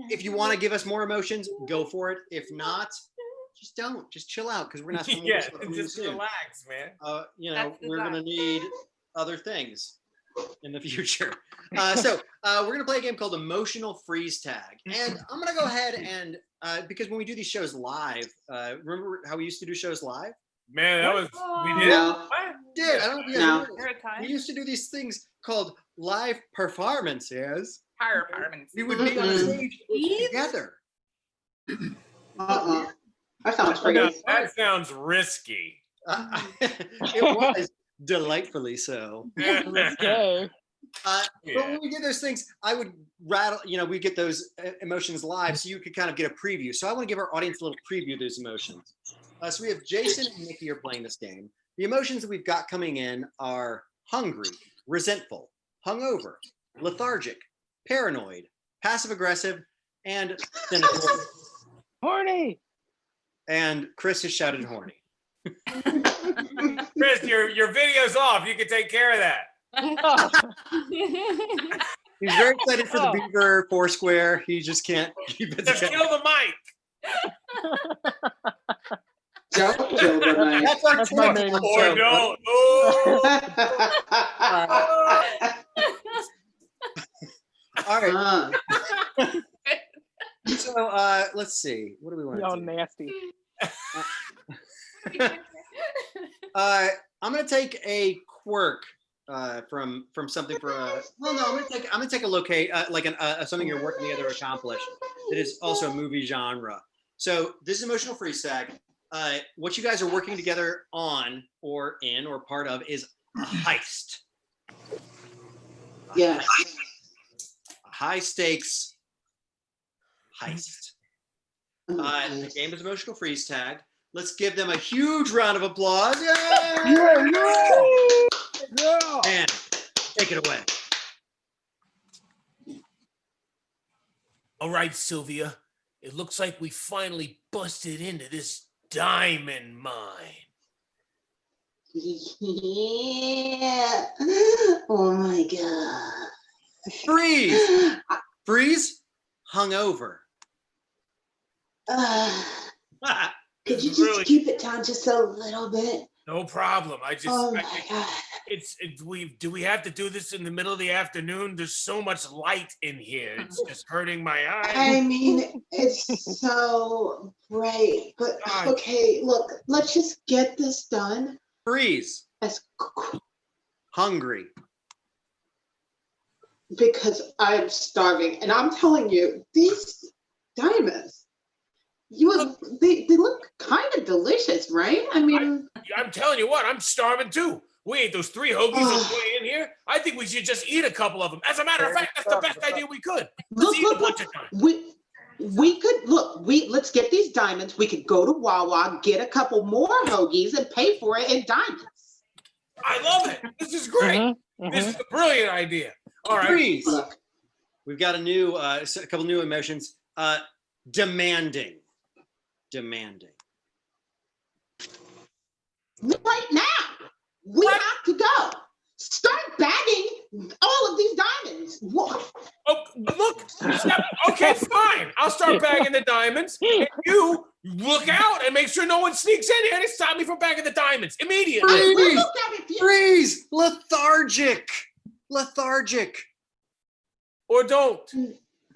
[SPEAKER 2] if you want to give us more emotions, go for it. If not, just don't. Just chill out because we're not.
[SPEAKER 1] Yeah, just relax, man.
[SPEAKER 2] You know,
[SPEAKER 7] That's the
[SPEAKER 2] we're gonna
[SPEAKER 7] vibe.
[SPEAKER 2] need other things. in the future. So we're going to play a game called Emotional Freeze Tag. And I'm going to go ahead and, because when we do these shows live, remember how we used to do shows live?
[SPEAKER 1] Man, that was we did.
[SPEAKER 6] No.
[SPEAKER 1] What?
[SPEAKER 2] Did I don't know if you guys
[SPEAKER 6] No.
[SPEAKER 2] remember. We used to do these things called live performances.
[SPEAKER 7] Higher apartments.
[SPEAKER 2] We would be on
[SPEAKER 6] Mm-mm.
[SPEAKER 2] stage together.
[SPEAKER 6] That sounds
[SPEAKER 1] Now,
[SPEAKER 6] crazy.
[SPEAKER 1] that sounds risky.
[SPEAKER 2] It was delightfully so.
[SPEAKER 3] Okay.
[SPEAKER 2] But
[SPEAKER 1] Yeah.
[SPEAKER 2] when we did those things, I would rattle, we get those emotions live so you could kind of get a preview. So I want to give our audience a little preview of those emotions. So we have Jason and Nikki are playing this game. The emotions that we've got coming in are hungry, resentful, hungover, lethargic, paranoid, passive aggressive, and cynical.
[SPEAKER 3] Horny.
[SPEAKER 2] And Chris has shouted horny.
[SPEAKER 1] Chris, your video's off. You can take care of that.
[SPEAKER 2] He's very excited for the Beaver Foursquare. He just can't keep it
[SPEAKER 1] Just
[SPEAKER 2] together.
[SPEAKER 1] kill the mic.
[SPEAKER 6] Don't kill the mic.
[SPEAKER 2] That's our
[SPEAKER 3] That's my
[SPEAKER 2] choice.
[SPEAKER 3] main
[SPEAKER 1] Or
[SPEAKER 2] So,
[SPEAKER 1] don't. Oh.
[SPEAKER 2] all right.
[SPEAKER 6] Uh,
[SPEAKER 2] So let's see. What do we want
[SPEAKER 3] Y'all
[SPEAKER 2] to do?
[SPEAKER 3] nasty.
[SPEAKER 2] I'm gonna take a quirk from something for well, no, I'm gonna take a locate like something you're working together to accomplish. That is also a movie genre. So this is Emotional Freeze Tag. What you guys are working together on or in or part of is a heist.
[SPEAKER 6] yes.
[SPEAKER 2] A high stakes heist. The game is Emotional Freeze Tag. Let's give them a huge round of applause. Yay!
[SPEAKER 5] Yeah.
[SPEAKER 2] And take it away.
[SPEAKER 1] All right, Sylvia. It looks like we finally busted into this diamond mine.
[SPEAKER 6] Yeah. Oh my god.
[SPEAKER 2] Freeze. Freeze. Hungover.
[SPEAKER 6] Could you just
[SPEAKER 1] Really?
[SPEAKER 6] keep it down just a little bit?
[SPEAKER 1] No problem. I just
[SPEAKER 6] Oh my god.
[SPEAKER 1] do we have to do this in the middle of the afternoon? There's so much light in here. It's just hurting my eyes.
[SPEAKER 6] I mean, it's so bright, but
[SPEAKER 1] God.
[SPEAKER 6] okay, look, let's just get this done
[SPEAKER 2] Freeze.
[SPEAKER 6] as
[SPEAKER 2] Hungry.
[SPEAKER 6] because I'm starving, and I'm telling you, these diamonds, they look kind of delicious, right? I mean,
[SPEAKER 1] I'm telling you what, I'm starving too. We ate those 3 hoagies on the way in here. I think we should just eat a couple of them. As a matter of fact, that's the best idea we could. Let's eat a bunch of time.
[SPEAKER 6] we could look. Let's get these diamonds. We could go to Wawa, get a couple more hoagies, and pay for it in diamonds.
[SPEAKER 1] I love it. This is great. This is a brilliant idea. All right.
[SPEAKER 2] Freeze.
[SPEAKER 6] Look,
[SPEAKER 2] We've got a couple new emotions. Demanding. Demanding.
[SPEAKER 6] right now, we have to go. Start bagging all of these diamonds. What?
[SPEAKER 1] Oh, look. Okay, fine. I'll start bagging the diamonds. And you look out and make sure no one sneaks in here to stop me from bagging the diamonds immediately.
[SPEAKER 2] Freeze.
[SPEAKER 6] We'll look at it.
[SPEAKER 2] Freeze. Lethargic. Lethargic.
[SPEAKER 1] Or don't.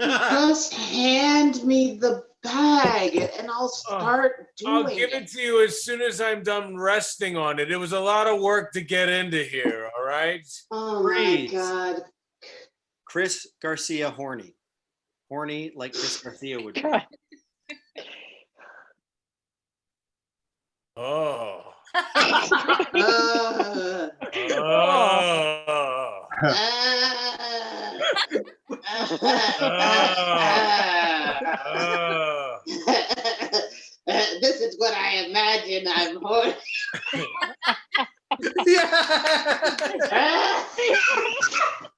[SPEAKER 6] Just hand me the bag and I'll start
[SPEAKER 1] I'll
[SPEAKER 6] doing
[SPEAKER 1] give it to you as soon as I'm done resting on it. It was a lot of work to get into here, all right?
[SPEAKER 6] Oh
[SPEAKER 2] Freeze.
[SPEAKER 6] my god.
[SPEAKER 2] Chris Garcia horny. Horny like Chris Garcia would be.
[SPEAKER 3] God.
[SPEAKER 1] Oh.
[SPEAKER 6] Uh,
[SPEAKER 1] Oh. Oh.
[SPEAKER 6] This is what I imagine I'm horny.
[SPEAKER 2] Yeah.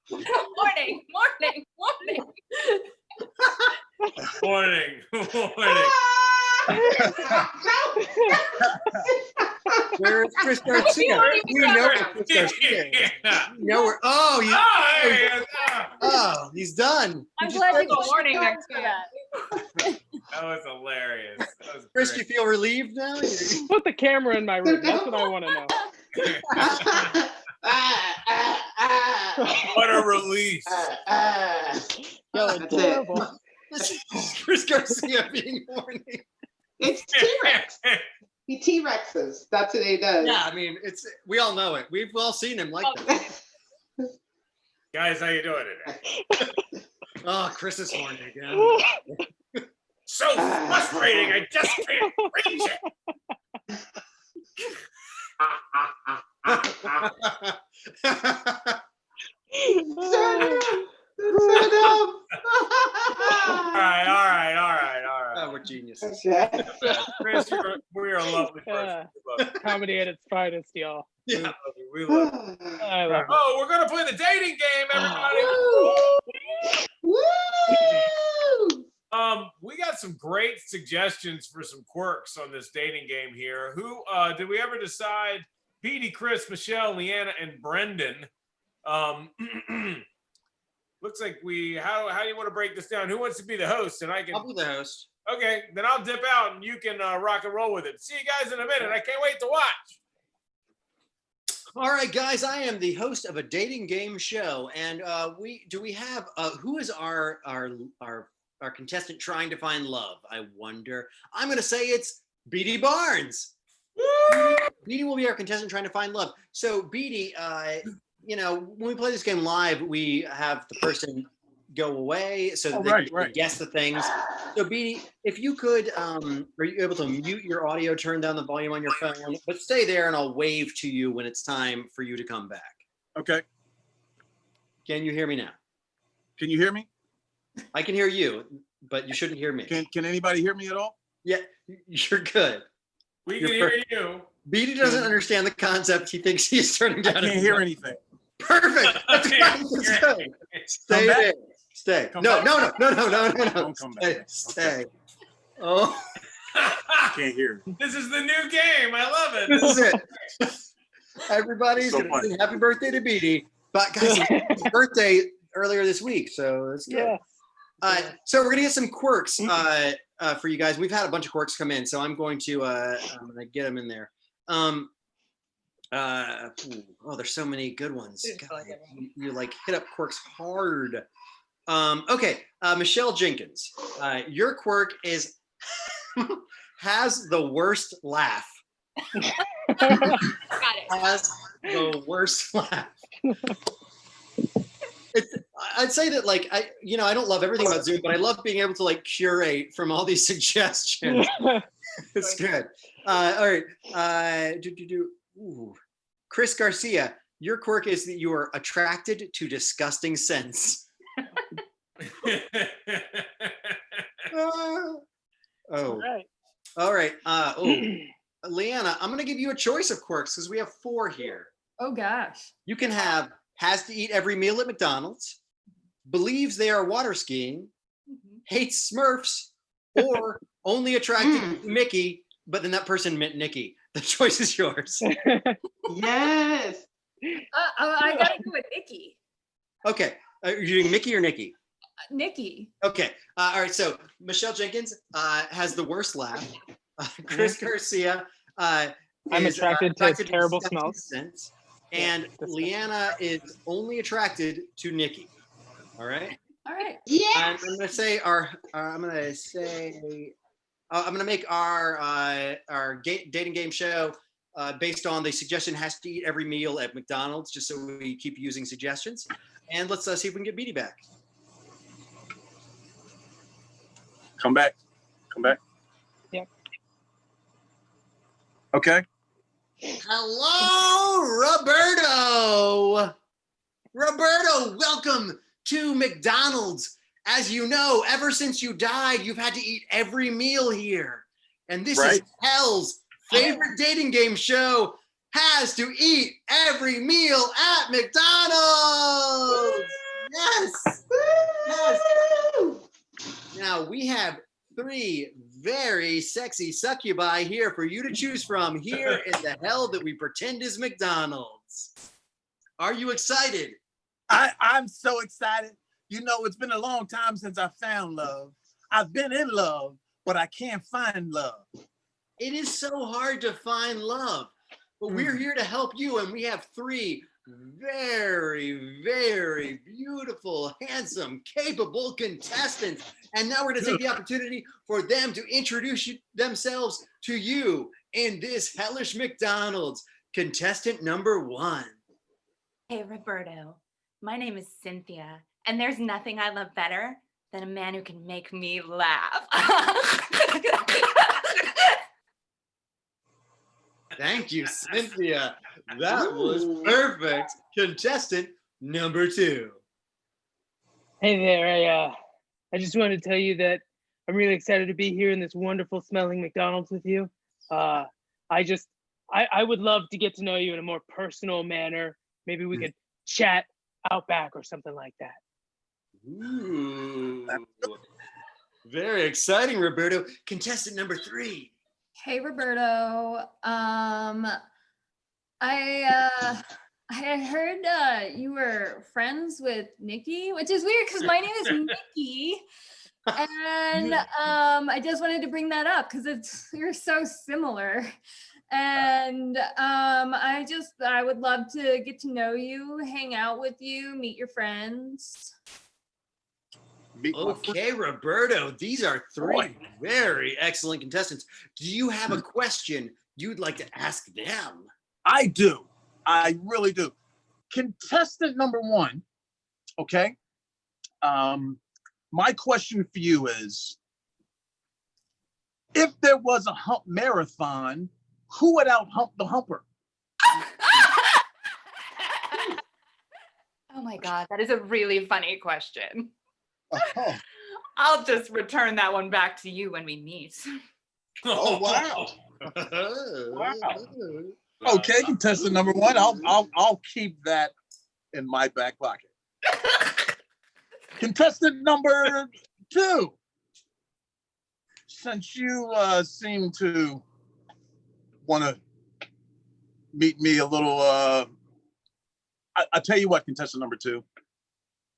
[SPEAKER 7] Morning, morning, morning.
[SPEAKER 1] Morning. Morning.
[SPEAKER 2] Where is Chris Garcia? You know where Chris Garcia is.
[SPEAKER 1] Yeah.
[SPEAKER 2] You know where? Oh,
[SPEAKER 1] Oh,
[SPEAKER 2] he's done.
[SPEAKER 4] I'm
[SPEAKER 7] Just
[SPEAKER 4] glad
[SPEAKER 7] put
[SPEAKER 4] you
[SPEAKER 7] the
[SPEAKER 4] pushed
[SPEAKER 7] warning
[SPEAKER 4] me
[SPEAKER 7] next
[SPEAKER 4] for
[SPEAKER 7] to
[SPEAKER 4] that.
[SPEAKER 1] that was hilarious. That was
[SPEAKER 2] Chris,
[SPEAKER 1] great.
[SPEAKER 2] you feel relieved now?
[SPEAKER 3] Put the camera in my room. That's what I want to know.
[SPEAKER 1] What a release.
[SPEAKER 3] Yo,
[SPEAKER 6] That's it.
[SPEAKER 3] terrible.
[SPEAKER 2] This is Chris Garcia being horny.
[SPEAKER 6] It's T-Rex. He T-Rexes. That's what he does.
[SPEAKER 2] Yeah, I mean, we all know it. We've all seen him like that.
[SPEAKER 1] Guys, how you doing today?
[SPEAKER 2] Oh, Chris is horny again.
[SPEAKER 1] So frustrating. I just can't reach it.
[SPEAKER 6] So dumb.
[SPEAKER 1] All right.
[SPEAKER 2] Oh, we're geniuses.
[SPEAKER 6] Okay.
[SPEAKER 1] Chris, we are a lovely person.
[SPEAKER 3] Yeah.
[SPEAKER 1] We love you.
[SPEAKER 3] Comedy at its finest, y'all.
[SPEAKER 2] Yeah.
[SPEAKER 1] We love you.
[SPEAKER 3] I love it.
[SPEAKER 1] Oh, we're gonna play the dating game, everybody.
[SPEAKER 6] Woo!
[SPEAKER 1] We got some great suggestions for some quirks on this dating game here. Who did we ever decide? Petey, Chris, Michelle, Leanna, and Brendan. Looks like how do you want to break this down? Who wants to be the host? And I can.
[SPEAKER 2] I'll be the host.
[SPEAKER 1] Okay, then I'll dip out and you can rock and roll with it. See you guys in a minute. I can't wait to watch.
[SPEAKER 2] All right, guys, I am the host of a dating game show, and we have who is our contestant trying to find love? I wonder. I'm going to say it's Beatty Barnes. Beatty will be our contestant trying to find love. So Beatty, when we play this game live, we have the person go away so that they can guess the things. So Beatty, if you could, are you able to mute your audio, turn down the volume on your phone, but stay there and I'll wave to you when it's time for you to come back.
[SPEAKER 5] Okay.
[SPEAKER 2] Can you hear me now?
[SPEAKER 5] Can you hear me?
[SPEAKER 2] I can hear you, but you shouldn't hear me.
[SPEAKER 5] Can anybody hear me at all?
[SPEAKER 2] Yeah, you're good.
[SPEAKER 1] We can hear you.
[SPEAKER 2] Beatty doesn't understand the concept. He thinks he's turning down.
[SPEAKER 5] I can't hear anything.
[SPEAKER 2] Perfect. That's fine. Let's go. Stay there. Stay. No.
[SPEAKER 5] Don't come back.
[SPEAKER 2] Stay. Oh.
[SPEAKER 5] Can't hear.
[SPEAKER 1] This is the new game. I love it.
[SPEAKER 2] This is it. Everybody's
[SPEAKER 5] So
[SPEAKER 2] gonna
[SPEAKER 5] funny.
[SPEAKER 2] sing happy birthday to Beatty. But guys, it's his birthday earlier this week, so that's good.
[SPEAKER 3] Yeah.
[SPEAKER 2] So we're gonna get some quirks for you guys. We've had a bunch of quirks come in, so I'm gonna get them in there. There's so many good ones. God, you like hit up quirks hard. Okay, Michelle Jenkins, your quirk is has the worst laugh.
[SPEAKER 7] Got it.
[SPEAKER 2] Has the worst laugh. I'd say that I don't love everything about Zoom, but I love being able to curate from all these suggestions. It's good. All right. Ooh. Chris Garcia, your quirk is that you are attracted to disgusting scents.
[SPEAKER 3] All right.
[SPEAKER 2] All right. Leanna, I'm going to give you a choice of quirks because we have 4 here.
[SPEAKER 4] Oh gosh.
[SPEAKER 2] You can have has to eat every meal at McDonald's, believes they are water skiing, hates Smurfs, or only attracted to Mickey, but then that person meant Nikki. The choice is yours.
[SPEAKER 6] Yes.
[SPEAKER 4] I gotta go with Nikki.
[SPEAKER 2] Okay. Are you doing Mickey or Nikki?
[SPEAKER 4] Nikki.
[SPEAKER 2] Okay. All right. So Michelle Jenkins has the worst laugh. Chris Garcia
[SPEAKER 3] I'm
[SPEAKER 2] is,
[SPEAKER 3] attracted to terrible
[SPEAKER 2] disgusting
[SPEAKER 3] smells.
[SPEAKER 2] scents. And Leanna is only attracted to Nikki. All right.
[SPEAKER 4] All right.
[SPEAKER 6] Yes.
[SPEAKER 2] I'm gonna say I'm gonna make our dating game show based on the suggestion has to eat every meal at McDonald's, just so we keep using suggestions. And let's see if we can get Beatty back.
[SPEAKER 5] Come back.
[SPEAKER 3] Yep.
[SPEAKER 5] Okay.
[SPEAKER 2] Hello, Roberto. Roberto, welcome to McDonald's. As you know, ever since you died, you've had to eat every meal here. And this is Hell's favorite dating game show, has to eat every meal at McDonald's. Yes. Now we have 3 very sexy succubi here for you to choose from here in the hell that we pretend is McDonald's. Are you excited?
[SPEAKER 5] I'm so excited. It's been a long time since I found love. I've been in love, but I can't find love.
[SPEAKER 2] It is so hard to find love, but we're here to help you, and we have 3 very, very beautiful, handsome, capable contestants. And now we're going to take the opportunity for them to introduce themselves to you in this hellish McDonald's. Contestant number 1.
[SPEAKER 7] Hey, Roberto. My name is Cynthia, and there's nothing I love better than a man who can make me laugh.
[SPEAKER 2] Thank you, Cynthia. That was perfect. Contestant number 2.
[SPEAKER 3] Hey there, I just wanted to tell you that I'm really excited to be here in this wonderful smelling McDonald's with you. I would love to get to know you in a more personal manner. Maybe we could chat out back or something like that.
[SPEAKER 2] Ooh. Very exciting, Roberto. Contestant number 3.
[SPEAKER 4] Hey, Roberto. I heard you were friends with Nikki, which is weird because my name is Nikki. And I just wanted to bring that up because you're so similar. And I would love to get to know you, hang out with you, meet your friends.
[SPEAKER 2] Okay, Roberto, these are 3 very excellent contestants. Do you have a question you'd like to ask them?
[SPEAKER 5] I do. I really do. Contestant number 1, okay? My question for you is, if there was a hump marathon, who would out-hump the humper?
[SPEAKER 7] Oh my God, that is a really funny question.
[SPEAKER 5] Oh,
[SPEAKER 7] I'll just return that one back to you when we meet.
[SPEAKER 5] oh wow. Wow. Okay, contestant number 1. I'll keep that in my back pocket. Contestant number 2. Since you seem to want to meet me a little, I'll tell you what, contestant number 2.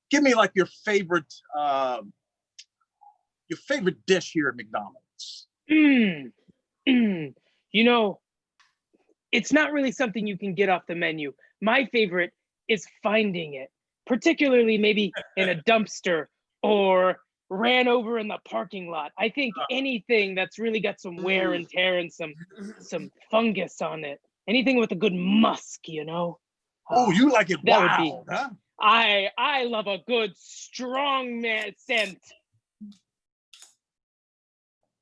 [SPEAKER 5] Give me like your favorite dish here at McDonald's.
[SPEAKER 3] You know, it's not really something you can get off the menu. My favorite is finding it, particularly maybe in a dumpster or ran over in the parking lot. I think anything that's really got some wear and tear and some fungus on it. Anything with a good musk, you know.
[SPEAKER 5] Oh, you like it
[SPEAKER 3] that
[SPEAKER 5] wild,
[SPEAKER 3] would be,
[SPEAKER 5] huh?
[SPEAKER 3] I love a good strong man scent.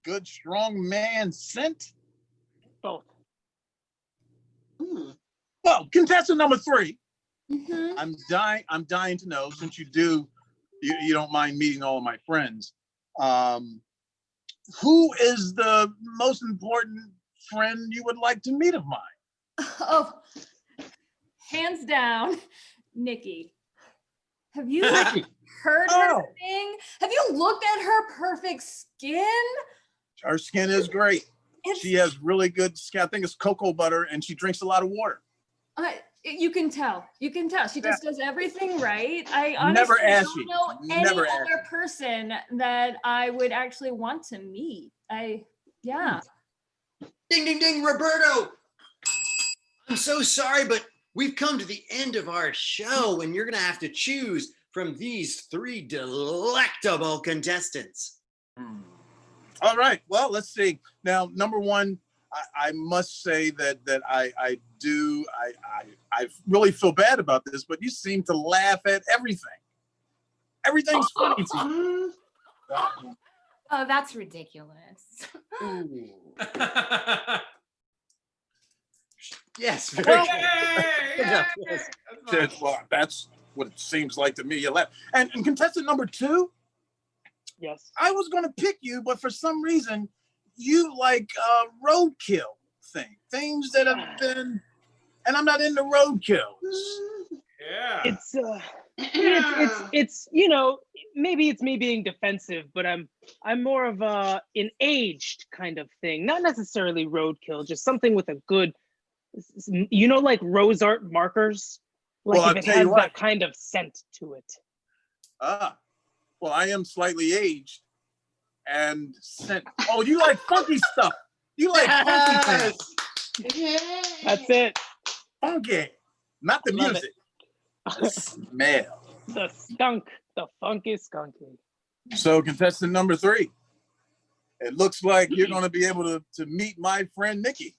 [SPEAKER 5] Good strong man scent.
[SPEAKER 3] Both.
[SPEAKER 5] Well, contestant number 3.
[SPEAKER 4] Mm-hmm.
[SPEAKER 5] I'm dying to know, since you don't mind meeting all of my friends. Who is the most important friend you would like to meet of mine?
[SPEAKER 4] Oh, hands down, Nikki. Have you heard her sing? Have you looked at her perfect skin?
[SPEAKER 5] Her skin is great. She has really good skin. I think it's cocoa butter, and she drinks a lot of water.
[SPEAKER 4] You can tell. You can tell. She just does everything right. I
[SPEAKER 5] Never
[SPEAKER 4] honestly
[SPEAKER 5] ask
[SPEAKER 4] don't
[SPEAKER 5] you.
[SPEAKER 4] know any
[SPEAKER 5] Never
[SPEAKER 4] other person that I would actually want to meet. Yeah.
[SPEAKER 2] Ding, ding, ding, Roberto. I'm so sorry, but we've come to the end of our show, and you're going to have to choose from these 3 delectable contestants.
[SPEAKER 5] All right. Well, let's see. Now, number 1, I must say that I really feel bad about this, but you seem to laugh at everything. Everything's funny to you.
[SPEAKER 7] Oh, that's ridiculous.
[SPEAKER 2] Yes, very good.
[SPEAKER 5] Yes. Well, that's what it seems like to me. You laugh. And contestant number 2,
[SPEAKER 3] Yes.
[SPEAKER 5] I was going to pick you, but for some reason, you like roadkill things that have been, and I'm not into roadkills.
[SPEAKER 1] Yeah.
[SPEAKER 3] It's you know, maybe it's me being defensive, but I'm more of an aged kind of thing, not necessarily roadkill, just something with a good, you know, like rose art markers, like
[SPEAKER 5] Well,
[SPEAKER 3] if it has that kind of scent to it.
[SPEAKER 5] Well, I am slightly aged and scent. Oh, you like funky stuff. You like funky things.
[SPEAKER 3] That's it.
[SPEAKER 5] Funky, not the
[SPEAKER 3] Love
[SPEAKER 5] music.
[SPEAKER 3] it.
[SPEAKER 5] Smell.
[SPEAKER 3] The skunk. The funk is skunky.
[SPEAKER 5] So contestant number 3, it looks like you're going to be able to meet my friend Nikki.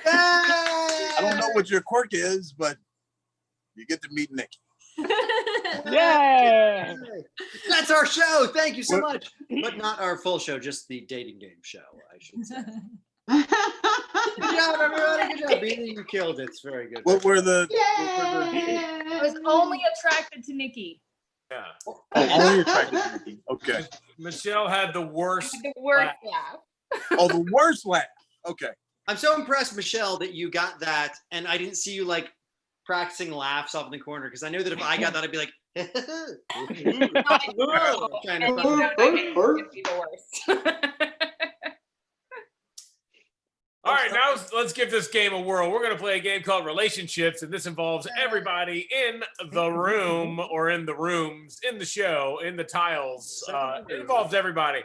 [SPEAKER 5] I don't know what your quirk is, but you get to meet Nikki.
[SPEAKER 3] Yeah.
[SPEAKER 2] That's our show. Thank you so much. But not our full show, just the dating game show, I should say. Good job, everybody. Good job. Beanie, you killed it. It's very good.
[SPEAKER 5] What were the?
[SPEAKER 4] I was only attracted to Nikki.
[SPEAKER 1] Yeah.
[SPEAKER 5] Only attracted to Nikki. Okay.
[SPEAKER 1] Michelle had the worst.
[SPEAKER 7] The worst
[SPEAKER 1] laugh.
[SPEAKER 7] laugh.
[SPEAKER 5] Oh, the worst laugh. Okay.
[SPEAKER 2] I'm so impressed, Michelle, that you got that, and I didn't see you like practicing laughs off in the corner, because I knew that if I got that, I'd be like, trying to
[SPEAKER 7] It'd be the worst.
[SPEAKER 1] All right, now let's give this game a whirl. We're going to play a game called Relationships, and this involves everybody in the room or in the rooms, in the show, in the tiles. It involves everybody.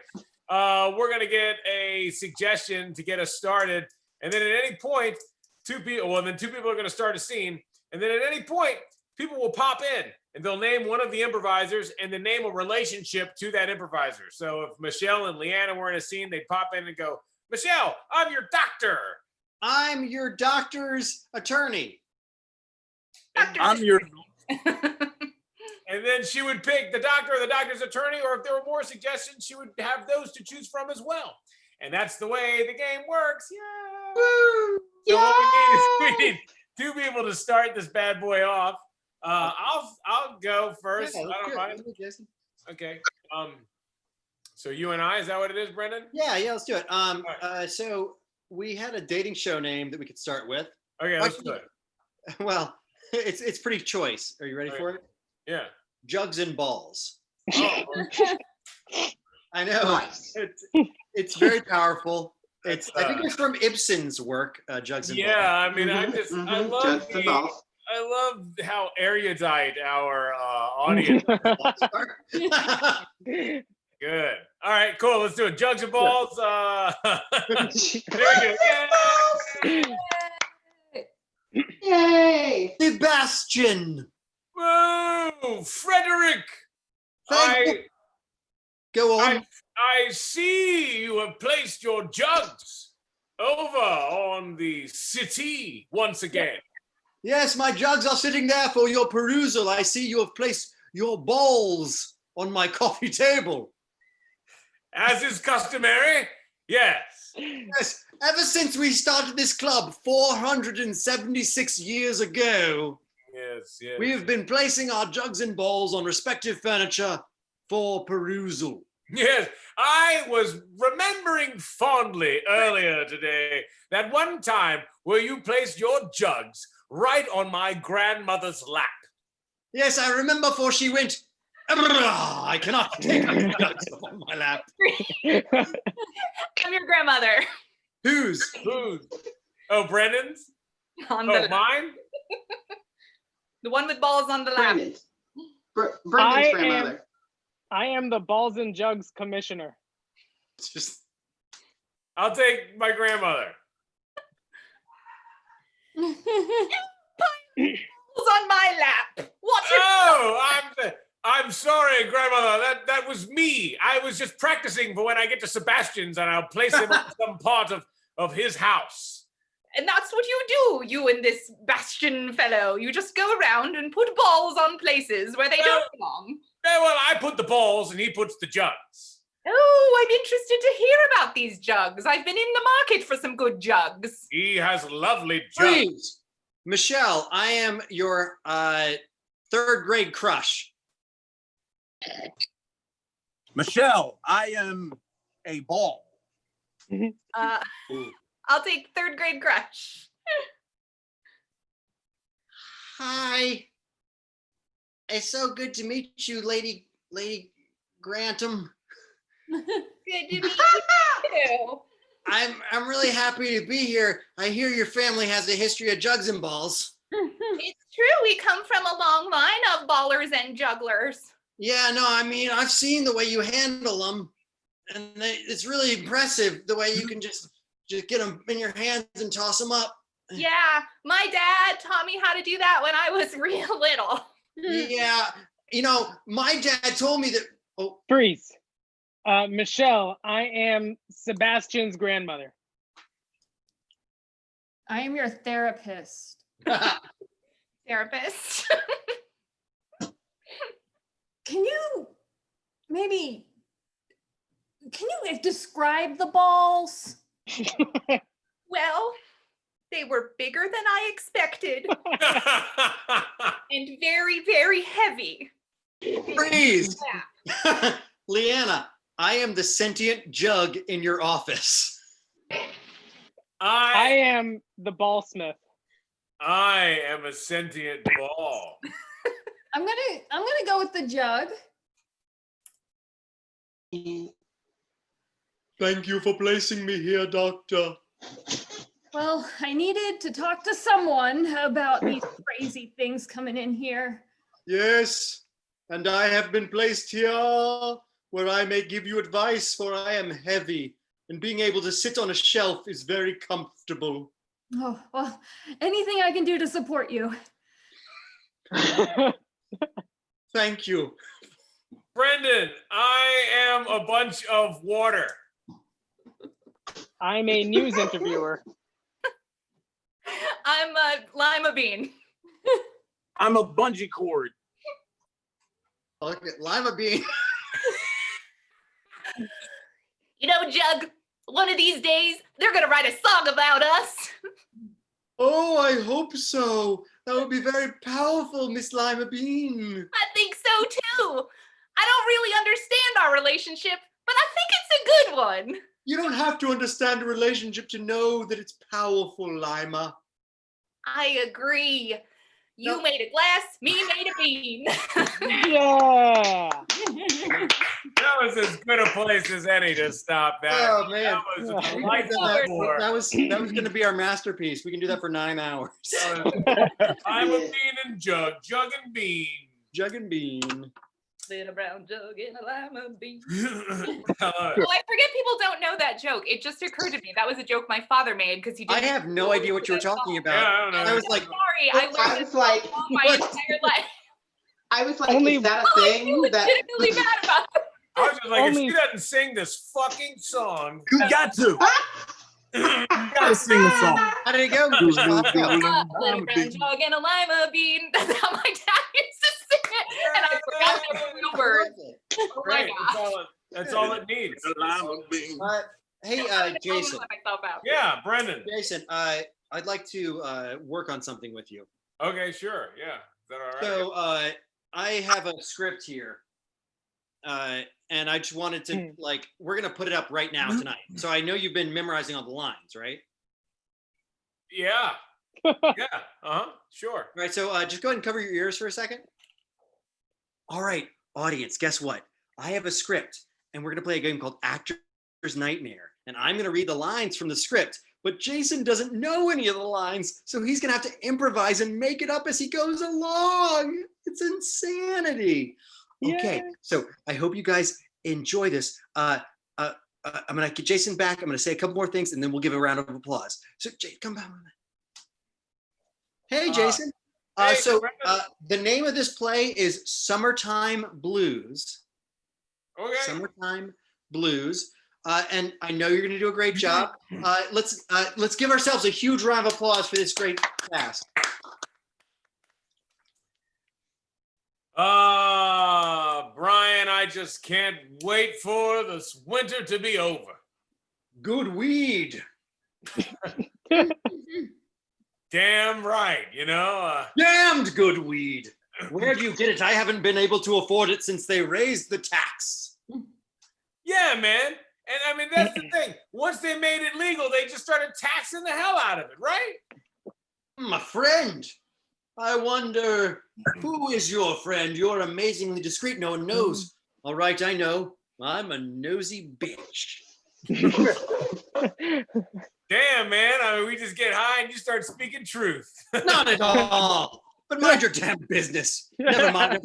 [SPEAKER 1] We're going to get a suggestion to get us started, and then at any point, two people are going to start a scene, and then at any point, people will pop in, and they'll name one of the improvisers and then name a relationship to that improviser. So if Michelle and Leanna were in a scene, they'd pop in and go, Michelle, I'm your doctor.
[SPEAKER 2] I'm your doctor's attorney.
[SPEAKER 5] I'm your.
[SPEAKER 1] And then she would pick the doctor or the doctor's attorney, or if there were more suggestions, she would have those to choose from as well. And that's the way the game works. Yeah.
[SPEAKER 6] Woo!
[SPEAKER 1] So what we need is two people to start this bad boy off. I'll go first.
[SPEAKER 2] Yeah,
[SPEAKER 1] I don't
[SPEAKER 2] good.
[SPEAKER 1] mind.
[SPEAKER 2] Let's do it, Jason.
[SPEAKER 1] Okay. So you and I, is that what it is, Brendan?
[SPEAKER 2] Yeah, let's do it. So we had a dating show name that we could start with.
[SPEAKER 1] Okay, let's do it.
[SPEAKER 2] Well, it's pretty choice. Are you ready for it?
[SPEAKER 1] Yeah.
[SPEAKER 2] Jugs and Balls.
[SPEAKER 1] Oh,
[SPEAKER 2] I know.
[SPEAKER 6] Nice.
[SPEAKER 2] It's very powerful. I think it's from Ibsen's work, Jugs and Balls.
[SPEAKER 1] yeah, I mean, I
[SPEAKER 6] Mhm,
[SPEAKER 1] love
[SPEAKER 6] Jugs and Balls.
[SPEAKER 1] I love how erudite our audience. Good. All right, cool. Let's do it. Jugs and Balls. There we go.
[SPEAKER 6] Yay!
[SPEAKER 2] Sebastian.
[SPEAKER 1] Whoa, Frederick.
[SPEAKER 2] Thank you. Go on.
[SPEAKER 1] I see you have placed your jugs over on the city once again.
[SPEAKER 2] Yes, my jugs are sitting there for your perusal. I see you have placed your balls on my coffee table.
[SPEAKER 1] As is customary, yes.
[SPEAKER 2] Yes, ever since we started this club 476 years ago,
[SPEAKER 1] Yes.
[SPEAKER 2] we have been placing our jugs and balls on respective furniture for perusal.
[SPEAKER 1] Yes, I was remembering fondly earlier today that one time where you placed your jugs right on my grandmother's lap.
[SPEAKER 2] Yes, I remember, for she went, I cannot take my jugs on my lap.
[SPEAKER 7] I'm your grandmother.
[SPEAKER 2] Whose?
[SPEAKER 1] Oh, Brendan's?
[SPEAKER 7] On
[SPEAKER 1] Oh,
[SPEAKER 7] the,
[SPEAKER 1] mine?
[SPEAKER 7] the one with balls on the lap.
[SPEAKER 6] Brendan's. Brendan's
[SPEAKER 3] I
[SPEAKER 6] grandmother.
[SPEAKER 3] I am the Balls and Jugs commissioner.
[SPEAKER 2] Just
[SPEAKER 1] I'll take my grandmother.
[SPEAKER 7] Balls on my lap. What's your
[SPEAKER 1] Oh, I'm sorry, grandmother. That was me. I was just practicing for when I get to Sebastian's and I'll place him on some part of his house.
[SPEAKER 7] And that's what you do, you and this Bastion fellow. You just go around and put balls on places where they don't belong.
[SPEAKER 1] Yeah, well, I put the balls and he puts the jugs.
[SPEAKER 7] Oh, I'm interested to hear about these jugs. I've been in the market for some good jugs.
[SPEAKER 1] He has lovely jugs.
[SPEAKER 2] please. Michelle, I am your third grade crush.
[SPEAKER 5] Michelle, I am a ball.
[SPEAKER 7] I'll take third grade crush.
[SPEAKER 2] Hi. It's so good to meet you, Lady Grantham.
[SPEAKER 7] Good to meet you.
[SPEAKER 2] I'm really happy to be here. I hear your family has a history of jugs and balls.
[SPEAKER 7] It's true. We come from a long line of ballers and jugglers.
[SPEAKER 2] Yeah, no, I mean, I've seen the way you handle them, and it's really impressive the way you can just get them in your hands and toss them up.
[SPEAKER 7] Yeah, my dad taught me how to do that when I was real little.
[SPEAKER 2] Yeah, my dad told me that. Oh,
[SPEAKER 3] Freeze. Michelle, I am Sebastian's grandmother.
[SPEAKER 4] I am your therapist.
[SPEAKER 7] Therapist.
[SPEAKER 4] Can you describe the balls?
[SPEAKER 7] Well, they were bigger than I expected and very, very heavy.
[SPEAKER 2] freeze!
[SPEAKER 7] Yeah.
[SPEAKER 2] Leanna, I am the sentient jug in your office.
[SPEAKER 3] I am the ballsmith.
[SPEAKER 1] I am a sentient ball.
[SPEAKER 4] I'm gonna go with the jug.
[SPEAKER 2] Thank you for placing me here, Doctor.
[SPEAKER 4] Well, I needed to talk to someone about these crazy things coming in here.
[SPEAKER 2] Yes, and I have been placed here where I may give you advice, for I am heavy, and being able to sit on a shelf is very comfortable.
[SPEAKER 4] Oh, well, anything I can do to support you.
[SPEAKER 2] Thank you.
[SPEAKER 1] Brendan, I am a bunch of water.
[SPEAKER 3] I'm a news interviewer.
[SPEAKER 7] I'm a lima bean.
[SPEAKER 5] I'm a bungee cord.
[SPEAKER 2] Okay, lima bean.
[SPEAKER 7] Jug, one of these days, they're going to write a song about us.
[SPEAKER 2] Oh, I hope so. That would be very powerful, Miss Lima Bean.
[SPEAKER 7] I think so too. I don't really understand our relationship, but I think it's a good one.
[SPEAKER 2] You don't have to understand a relationship to know that it's powerful, Lima.
[SPEAKER 7] I agree. You
[SPEAKER 2] No.
[SPEAKER 7] made a glass, me made a bean.
[SPEAKER 3] Yeah.
[SPEAKER 1] That was as good a place as any to stop that.
[SPEAKER 2] Oh, man.
[SPEAKER 1] That was a
[SPEAKER 2] We
[SPEAKER 1] delightful
[SPEAKER 2] did
[SPEAKER 1] pour.
[SPEAKER 2] that was going to be our masterpiece. We can do that for 9 hours.
[SPEAKER 1] I'm a bean and jug and bean.
[SPEAKER 2] Jug and bean.
[SPEAKER 7] In a brown jug and a lima bean.
[SPEAKER 1] I
[SPEAKER 7] Well, I forget people don't know that joke. It just occurred to me. That was a joke my father made because he
[SPEAKER 2] I
[SPEAKER 7] didn't.
[SPEAKER 2] have no idea what you were talking about.
[SPEAKER 1] Yeah, I don't know.
[SPEAKER 2] I was like,
[SPEAKER 7] Sorry, I
[SPEAKER 6] I
[SPEAKER 7] learned
[SPEAKER 6] was
[SPEAKER 7] this
[SPEAKER 6] like,
[SPEAKER 7] all my
[SPEAKER 2] what?
[SPEAKER 7] entire life.
[SPEAKER 6] I was like,
[SPEAKER 3] Only-
[SPEAKER 6] is that a
[SPEAKER 7] I feel
[SPEAKER 6] thing? That
[SPEAKER 7] legitimately bad about it.
[SPEAKER 1] I was just like,
[SPEAKER 3] Only-
[SPEAKER 1] if she doesn't sing this fucking song,
[SPEAKER 5] You got to. You gotta sing the song.
[SPEAKER 2] how did it go?
[SPEAKER 7] Little brown jug and a lima bean. That's how my dad used to sing it, and I forgot every little word. Oh my
[SPEAKER 1] great.
[SPEAKER 7] gosh.
[SPEAKER 1] That's all it needs.
[SPEAKER 2] Hey, Jason.
[SPEAKER 7] Let myself out.
[SPEAKER 1] Yeah, Brendan.
[SPEAKER 2] Jason, I'd like to work on something with you.
[SPEAKER 1] Okay, sure. Yeah. Is that all right?
[SPEAKER 2] So I have a script here, and I just wanted to we're gonna put it up right now tonight. So I know you've been memorizing all the lines, right?
[SPEAKER 1] Yeah. Yeah. Sure.
[SPEAKER 2] All right. So just go ahead and cover your ears for a second. All right, audience. Guess what? I have a script, and we're gonna play a game called Actor's Nightmare, and I'm gonna read the lines from the script. But Jason doesn't know any of the lines, so he's gonna have to improvise and make it up as he goes along. It's insanity. Okay,
[SPEAKER 3] Yay.
[SPEAKER 2] so I hope you guys enjoy this. I'm gonna get Jason back. I'm gonna say a couple more things, and then we'll give a round of applause. So, come back. Hey, Jason.
[SPEAKER 1] hey,
[SPEAKER 2] So
[SPEAKER 1] Brendan.
[SPEAKER 2] the name of this play is Summertime Blues.
[SPEAKER 1] Okay.
[SPEAKER 2] Summertime Blues. And I know you're going to do a great job. Let's give ourselves a huge round of applause for this great cast.
[SPEAKER 1] Brian, I just can't wait for this winter to be over.
[SPEAKER 2] Good weed.
[SPEAKER 1] Damn right,
[SPEAKER 2] Damned good weed. Where do you get it? I haven't been able to afford it since they raised the tax.
[SPEAKER 1] Yeah, man. And I mean, that's the thing. Once they made it legal, they just started taxing the hell out of it, right?
[SPEAKER 2] My friend. I wonder, who is your friend? You're amazingly discreet. No one knows. All right, I know. I'm a nosy bitch.
[SPEAKER 1] Damn, man. I mean, we just get high and you start speaking truth.
[SPEAKER 2] Not at all. But mind your damn business. Never mind.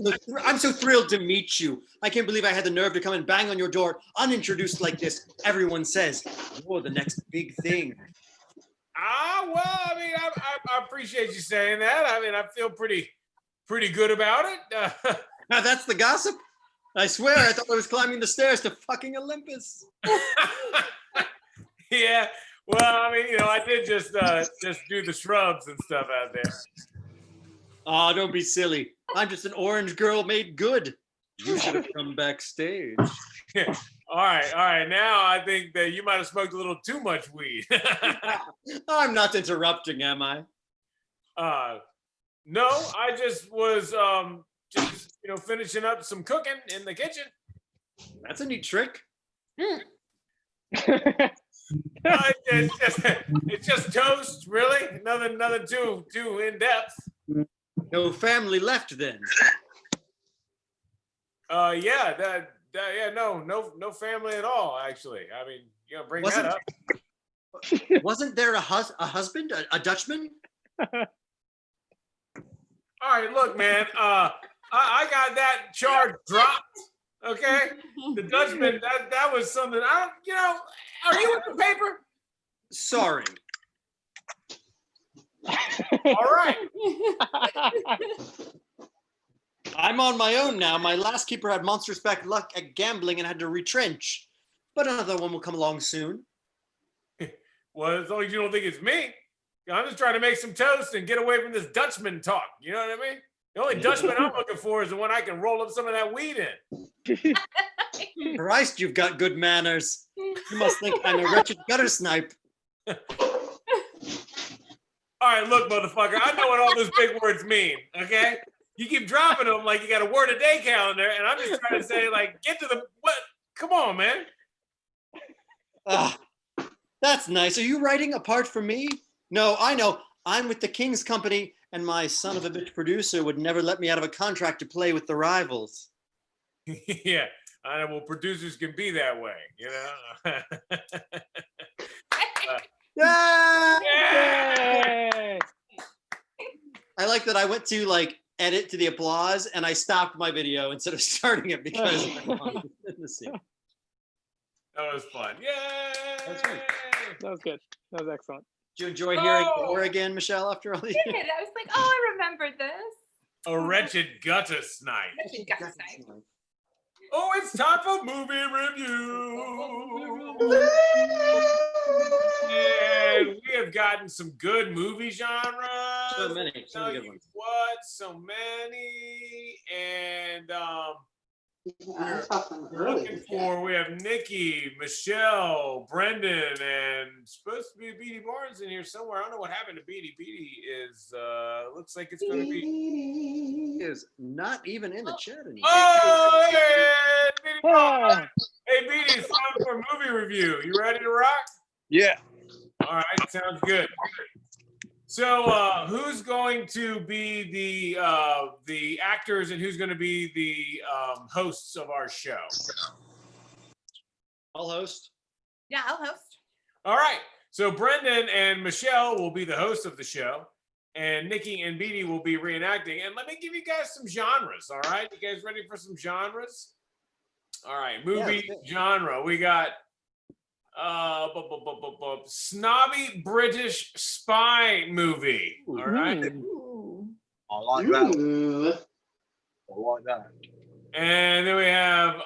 [SPEAKER 2] I'm so thrilled to meet you. I can't believe I had the nerve to come and bang on your door unintroduced like this. Everyone says, you're the next big thing.
[SPEAKER 1] Well, I mean, I appreciate you saying that. I mean, I feel pretty pretty good about it.
[SPEAKER 2] Now that's the gossip. I swear, I thought I was climbing the stairs to fucking Olympus.
[SPEAKER 1] Yeah. Well, I mean, I did just do the shrubs and stuff out there.
[SPEAKER 2] Oh, don't be silly. I'm just an orange girl made good. You should have come backstage.
[SPEAKER 1] All right. Now I think that you might have smoked a little too much weed.
[SPEAKER 2] I'm not interrupting, am I?
[SPEAKER 1] No, I just was finishing up some cooking in the kitchen.
[SPEAKER 2] That's a neat trick.
[SPEAKER 1] It's just toast, really. Nothing too in depth.
[SPEAKER 2] No family left then.
[SPEAKER 1] Yeah, no family at all. Actually, I mean, bring that up.
[SPEAKER 2] Wasn't there a husband, a Dutchman?
[SPEAKER 1] All right, look, man. I got that charge dropped. Okay, the Dutchman. That was something. Are you in the paper?
[SPEAKER 2] Sorry.
[SPEAKER 1] All right.
[SPEAKER 2] I'm on my own now. My last keeper had monstrous bad luck at gambling and had to retrench. But another one will come along soon.
[SPEAKER 1] Well, as long as you don't think it's me. I'm just trying to make some toast and get away from this Dutchman talk. You know what I mean? The only Dutchman I'm looking for is the one I can roll up some of that weed in.
[SPEAKER 2] Christ, you've got good manners. You must think I'm a wretched gutter snipe.
[SPEAKER 1] All right, look, motherfucker. I know what all those big words mean, okay? You keep dropping them like you got a word a day calendar, and I'm just trying to say, like, get to the what? Come on, man.
[SPEAKER 2] That's nice. Are you writing apart from me? No, I know. I'm with the King's Company, and my son of a bitch producer would never let me out of a contract to play with the rivals.
[SPEAKER 1] Yeah, I know. Well, producers can be that way,
[SPEAKER 3] Yay!
[SPEAKER 2] I like that I went to edit to the applause and I stopped my video instead of starting it because in the scene.
[SPEAKER 1] That was fun. Yay!
[SPEAKER 3] That was good. That was excellent.
[SPEAKER 2] Did you enjoy hearing Or again, Michelle, after all these
[SPEAKER 7] I did. I was like, oh, I remember this.
[SPEAKER 1] A wretched gutter snipe.
[SPEAKER 7] Gutter snipe.
[SPEAKER 1] Oh, it's time for movie review. And we have gotten some good movie genres.
[SPEAKER 2] So many good ones.
[SPEAKER 1] What? So many. And
[SPEAKER 6] I saw some earlier.
[SPEAKER 1] we have Nikki, Michelle, Brendan, and supposed to be Beatty Barnes in here somewhere. I don't know what happened to Beatty. Beatty is looks like it's going to be.
[SPEAKER 2] He is not even in the chat anymore.
[SPEAKER 1] Oh, yeah, Beatty Barnes. Hey, Beatty, it's time for a movie review. You ready to rock?
[SPEAKER 5] Yeah.
[SPEAKER 1] All right, sounds good. So, who's going to be the actors, and who's going to be the hosts of our show?
[SPEAKER 2] I'll host.
[SPEAKER 7] Yeah, I'll host.
[SPEAKER 1] All right. So Brendan and Michelle will be the hosts of the show, and Nikki and Beatty will be reenacting. And let me give you guys some genres. All right, you guys ready for some genres? All right, movie genre. We got snobby British spy movie. All right.
[SPEAKER 7] Ooh.
[SPEAKER 5] I like that.
[SPEAKER 6] Ooh.
[SPEAKER 5] I like that.
[SPEAKER 1] And then we have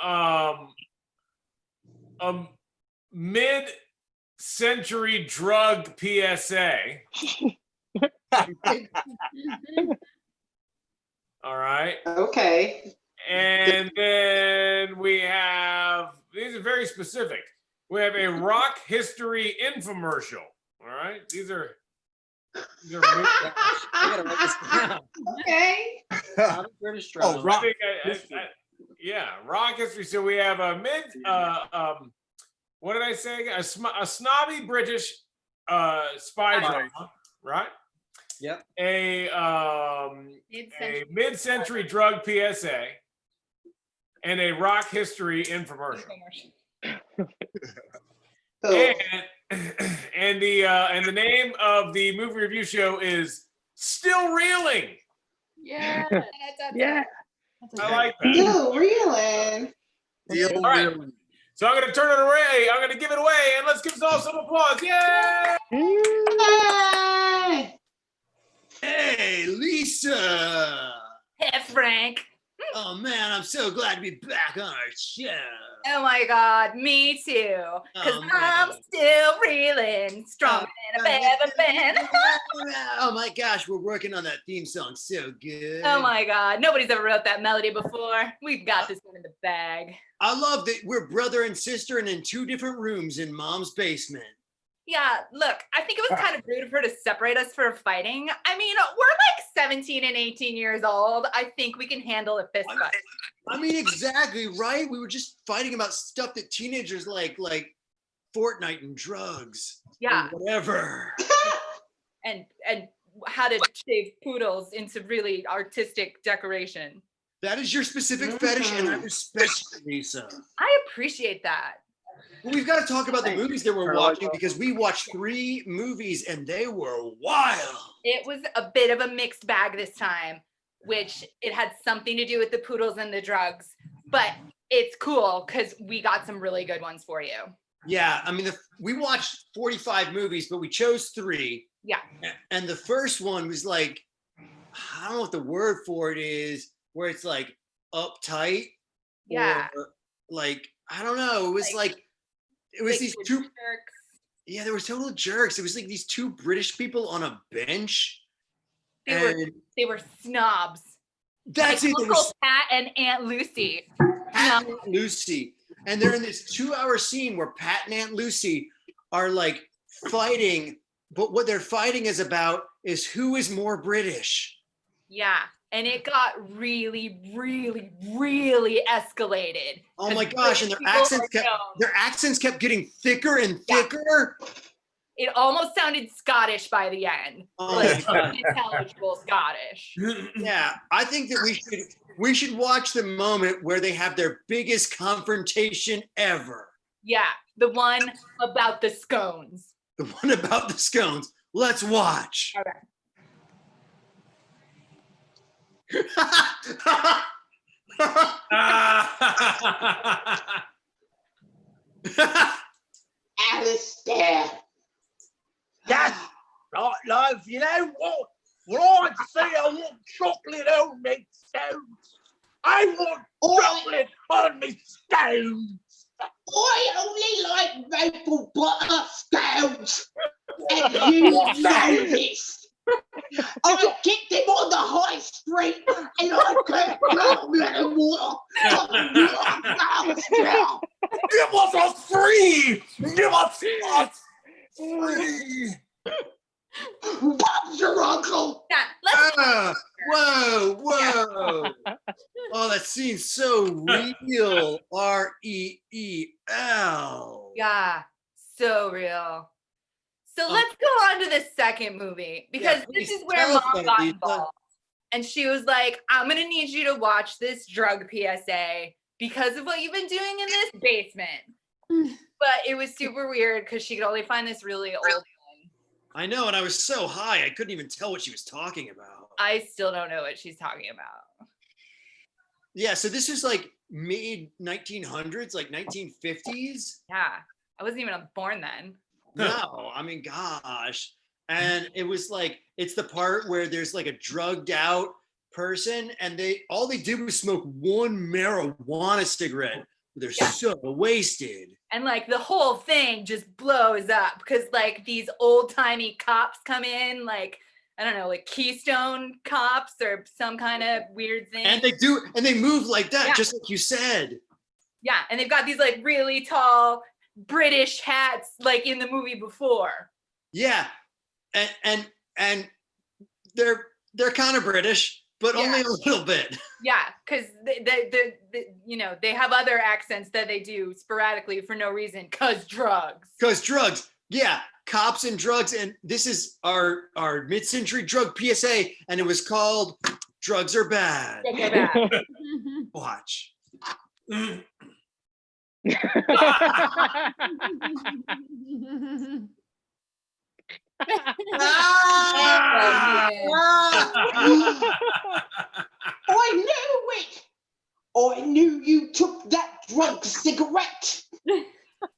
[SPEAKER 1] a mid-century drug PSA. All right.
[SPEAKER 6] Okay.
[SPEAKER 1] And then we have, these are very specific. We have a rock history infomercial. All right. These are
[SPEAKER 2] I gotta write this down.
[SPEAKER 6] Okay.
[SPEAKER 2] British
[SPEAKER 5] Oh, rock.
[SPEAKER 1] Yeah, rock history. So we have a what did I say again? A snobby British spy drama, right?
[SPEAKER 2] Yep.
[SPEAKER 1] A mid-century drug PSA, and a rock history infomercial.
[SPEAKER 6] Cool.
[SPEAKER 1] And the name of the movie review show is Still Reeling.
[SPEAKER 7] Yeah.
[SPEAKER 3] Yeah.
[SPEAKER 1] I like that.
[SPEAKER 6] Still reeling.
[SPEAKER 1] All right. So I'm going to turn it away. I'm going to give it away, and let's give us all some applause. Yay!
[SPEAKER 6] Yay!
[SPEAKER 2] Hey, Lisa.
[SPEAKER 7] Yeah, Frank.
[SPEAKER 2] Oh man, I'm so glad to be back on our show.
[SPEAKER 7] Oh my God, me too. Because
[SPEAKER 2] Oh,
[SPEAKER 7] I'm
[SPEAKER 2] man.
[SPEAKER 7] still reeling, stronger than I've ever been.
[SPEAKER 2] Oh my gosh, we're working on that theme song so good.
[SPEAKER 7] Oh my God, nobody's ever wrote that melody before. We've got this one in the bag.
[SPEAKER 2] I love that we're brother and sister and in 2 different rooms in Mom's basement.
[SPEAKER 7] Yeah, look, I think it was kind of rude of her to separate us for fighting. I mean, we're like 17 and 18 years old. I think we can handle a fist fight.
[SPEAKER 2] I mean, exactly, right? We were just fighting about stuff that teenagers like Fortnite and drugs.
[SPEAKER 7] Yeah.
[SPEAKER 2] Or whatever.
[SPEAKER 7] And how to shave poodles into really artistic decoration.
[SPEAKER 2] That is your specific fetish, and I respect it, Lisa.
[SPEAKER 7] I appreciate that.
[SPEAKER 2] Well, we've got to talk about the movies that we're watching because we watched 3 movies and they were wild.
[SPEAKER 7] It was a bit of a mixed bag this time, which it had something to do with the poodles and the drugs, but it's cool because we got some really good ones for you.
[SPEAKER 2] Yeah, I mean, we watched 45 movies, but we chose 3.
[SPEAKER 7] Yeah.
[SPEAKER 2] And the first one was like, I don't know what the word for it is, where it's like uptight.
[SPEAKER 7] Yeah.
[SPEAKER 2] Or like, I don't know. It was like it was these 2
[SPEAKER 7] jerks.
[SPEAKER 2] Yeah, they were total jerks. It was like these 2 British people on a bench.
[SPEAKER 7] They were snobs.
[SPEAKER 2] That's
[SPEAKER 7] like
[SPEAKER 2] it.
[SPEAKER 7] Uncle Pat and Aunt Lucy.
[SPEAKER 2] Pat and Aunt Lucy. And they're in this 2-hour scene where Pat and Aunt Lucy are like fighting, but what they're fighting is about is who is more British.
[SPEAKER 7] Yeah. And it got really, really, really escalated.
[SPEAKER 2] Oh my gosh! And their accents kept getting thicker and thicker.
[SPEAKER 7] Yeah. It almost sounded Scottish by the end, like intelligible Scottish.
[SPEAKER 2] Yeah, I think that we should watch the moment where they have their biggest confrontation ever.
[SPEAKER 7] Yeah, the one about the scones.
[SPEAKER 2] The one about the scones. Let's watch.
[SPEAKER 7] Okay.
[SPEAKER 6] Alistair.
[SPEAKER 8] That's right, love. You know what? Well, I'd say I want chocolate on me stones. I want chocolate on me stones.
[SPEAKER 6] I only like maple butter scones. And you know this. I get them on the high street and I get chocolate and water.
[SPEAKER 8] Give us a 3! Give us a 3!
[SPEAKER 6] Bob's your uncle.
[SPEAKER 7] Yeah, let's
[SPEAKER 2] Whoa. Oh, that scene's so real. REEL.
[SPEAKER 7] Yeah, so real. So let's go on to the second movie because this is where Mom got involved. And she was like, I'm going to need you to watch this drug PSA because of what you've been doing in this basement. But it was super weird because she could only find this really old one.
[SPEAKER 2] I know, and I was so high, I couldn't even tell what she was talking about.
[SPEAKER 7] I still don't know what she's talking about.
[SPEAKER 2] Yeah, so this is like mid 1900s, like 1950s.
[SPEAKER 7] Yeah, I wasn't even born then.
[SPEAKER 2] No, I mean, gosh. And it was like, it's the part where there's like a drugged out person and all they did was smoke one marijuana cigarette. They're so wasted.
[SPEAKER 7] And like the whole thing just blows up because like these old timey cops come in, like, I don't know, like Keystone cops or some kind of weird thing.
[SPEAKER 2] And they move like that, just like you said.
[SPEAKER 7] Yeah, and they've got these like really tall British hats like in the movie before.
[SPEAKER 2] Yeah. And they're kind of British, but only a little bit.
[SPEAKER 7] Yeah, because they have other accents that they do sporadically for no reason. Cause drugs.
[SPEAKER 2] Yeah, cops and drugs. And this is our mid-century drug PSA, and it was called "Drugs Are Bad."
[SPEAKER 7] Drugs Are Bad.
[SPEAKER 2] Watch.
[SPEAKER 6] I knew it. I knew you took that drug cigarette.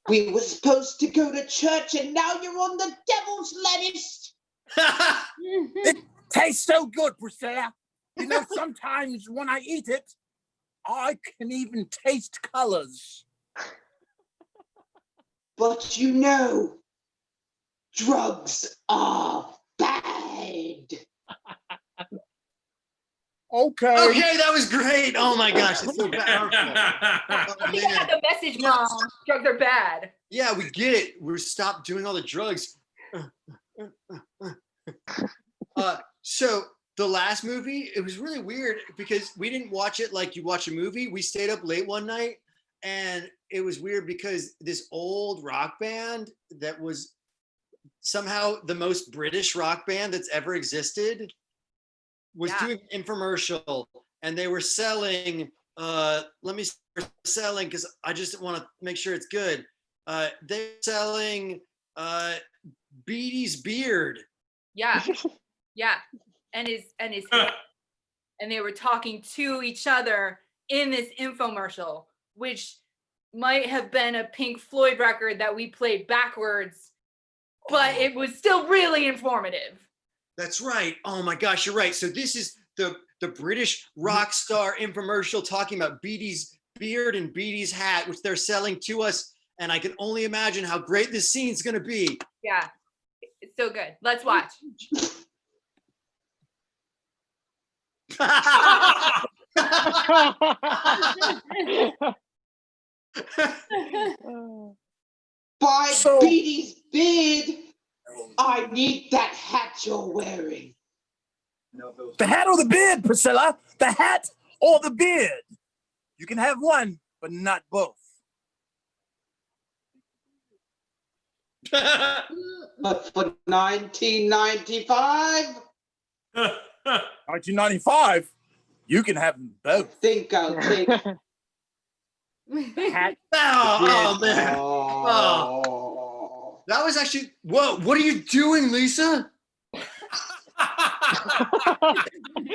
[SPEAKER 6] We were supposed to go to church and now you're on the devil's lettuce.
[SPEAKER 8] It tastes so good, Priscilla.
[SPEAKER 5] You know, sometimes when I eat it, I can even taste colors.
[SPEAKER 6] But you know, drugs are bad.
[SPEAKER 5] Okay.
[SPEAKER 2] Okay, that was great. Oh my gosh, it's so powerful.
[SPEAKER 7] I
[SPEAKER 2] Oh,
[SPEAKER 7] think I
[SPEAKER 2] man.
[SPEAKER 7] got the message, Mom. Drugs are bad.
[SPEAKER 2] Yeah, we get it. We're stop doing all the drugs. So the last movie, it was really weird because we didn't watch it like you watch a movie. We stayed up late one night, and it was weird because this old rock band that was somehow the most British rock band that's ever existed was doing an infomercial, and they were selling selling because I just want to make sure it's good. They're selling Beatty's beard.
[SPEAKER 7] Yeah. Yeah. And his hair. And they were talking to each other in this infomercial, which might have been a Pink Floyd record that we played backwards, but it was still really informative.
[SPEAKER 2] That's right. Oh my gosh, you're right. So this is the British rock star infomercial talking about Beatty's beard and Beatty's hat, which they're selling to us. And I can only imagine how great this scene's gonna be.
[SPEAKER 7] Yeah, it's so good. Let's watch.
[SPEAKER 6] By
[SPEAKER 5] So-
[SPEAKER 6] Beatty's beard, I need that hat you're wearing.
[SPEAKER 5] The hat or the beard, Priscilla? The hat or the beard? You can have one, but not both.
[SPEAKER 6] But for 1995,
[SPEAKER 5] 1995, you can have them
[SPEAKER 6] I
[SPEAKER 5] both.
[SPEAKER 6] think I'll take.
[SPEAKER 3] Hat.
[SPEAKER 2] Oh man.
[SPEAKER 6] Oh.
[SPEAKER 2] That was actually, whoa, what are you doing, Lisa?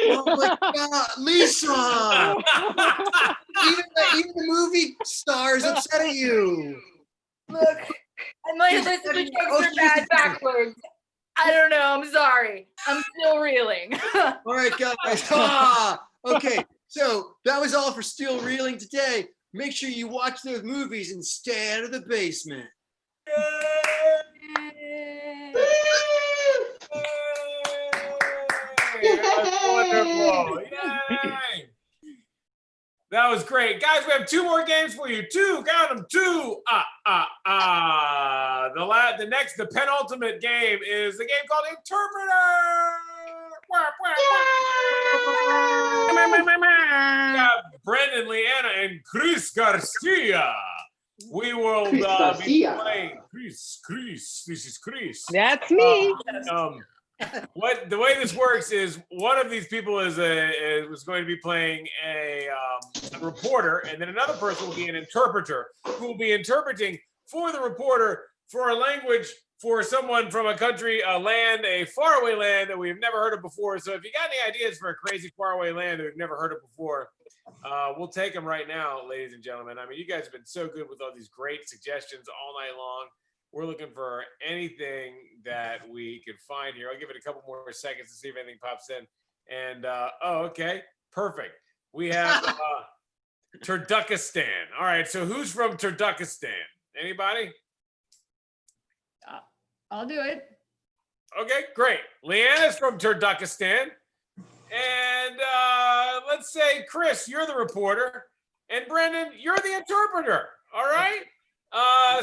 [SPEAKER 2] Oh my God, Lisa! Even the movie stars upset at you.
[SPEAKER 7] Look, I might have listened to Drugs Are Bad backwards. I don't know. I'm sorry. I'm still reeling.
[SPEAKER 2] All right, guys. Okay, so that was all for Still Reeling today. Make sure you watch those movies and stay out of the basement.
[SPEAKER 1] That's wonderful. Yay. That was great. Guys, we have two more games for you. Two, count them, two. The penultimate game is the game called Interpreter. We got Brendan, Leanna, and Chris Garcia. We will
[SPEAKER 6] Chris
[SPEAKER 1] be
[SPEAKER 6] Garcia.
[SPEAKER 1] playing Chris. This is Chris.
[SPEAKER 3] That's me.
[SPEAKER 1] What the way this works is one of these people was going to be playing a reporter, and then another person will be an interpreter who will be interpreting for the reporter for a language for someone from a country, a land, a faraway land that we've never heard of before. So if you got any ideas for a crazy faraway land that we've never heard of before, we'll take them right now, ladies and gentlemen. I mean, you guys have been so good with all these great suggestions all night long. We're looking for anything that we can find here. I'll give it a couple more seconds to see if anything pops in. And, okay, perfect. We have Turkmenistan. All right, so who's from Turkmenistan? Anybody?
[SPEAKER 4] I'll do it.
[SPEAKER 1] Okay, great. Leanna's from Turkmenistan. And let's say, Chris, you're the reporter. And Brendan, you're the interpreter. All right?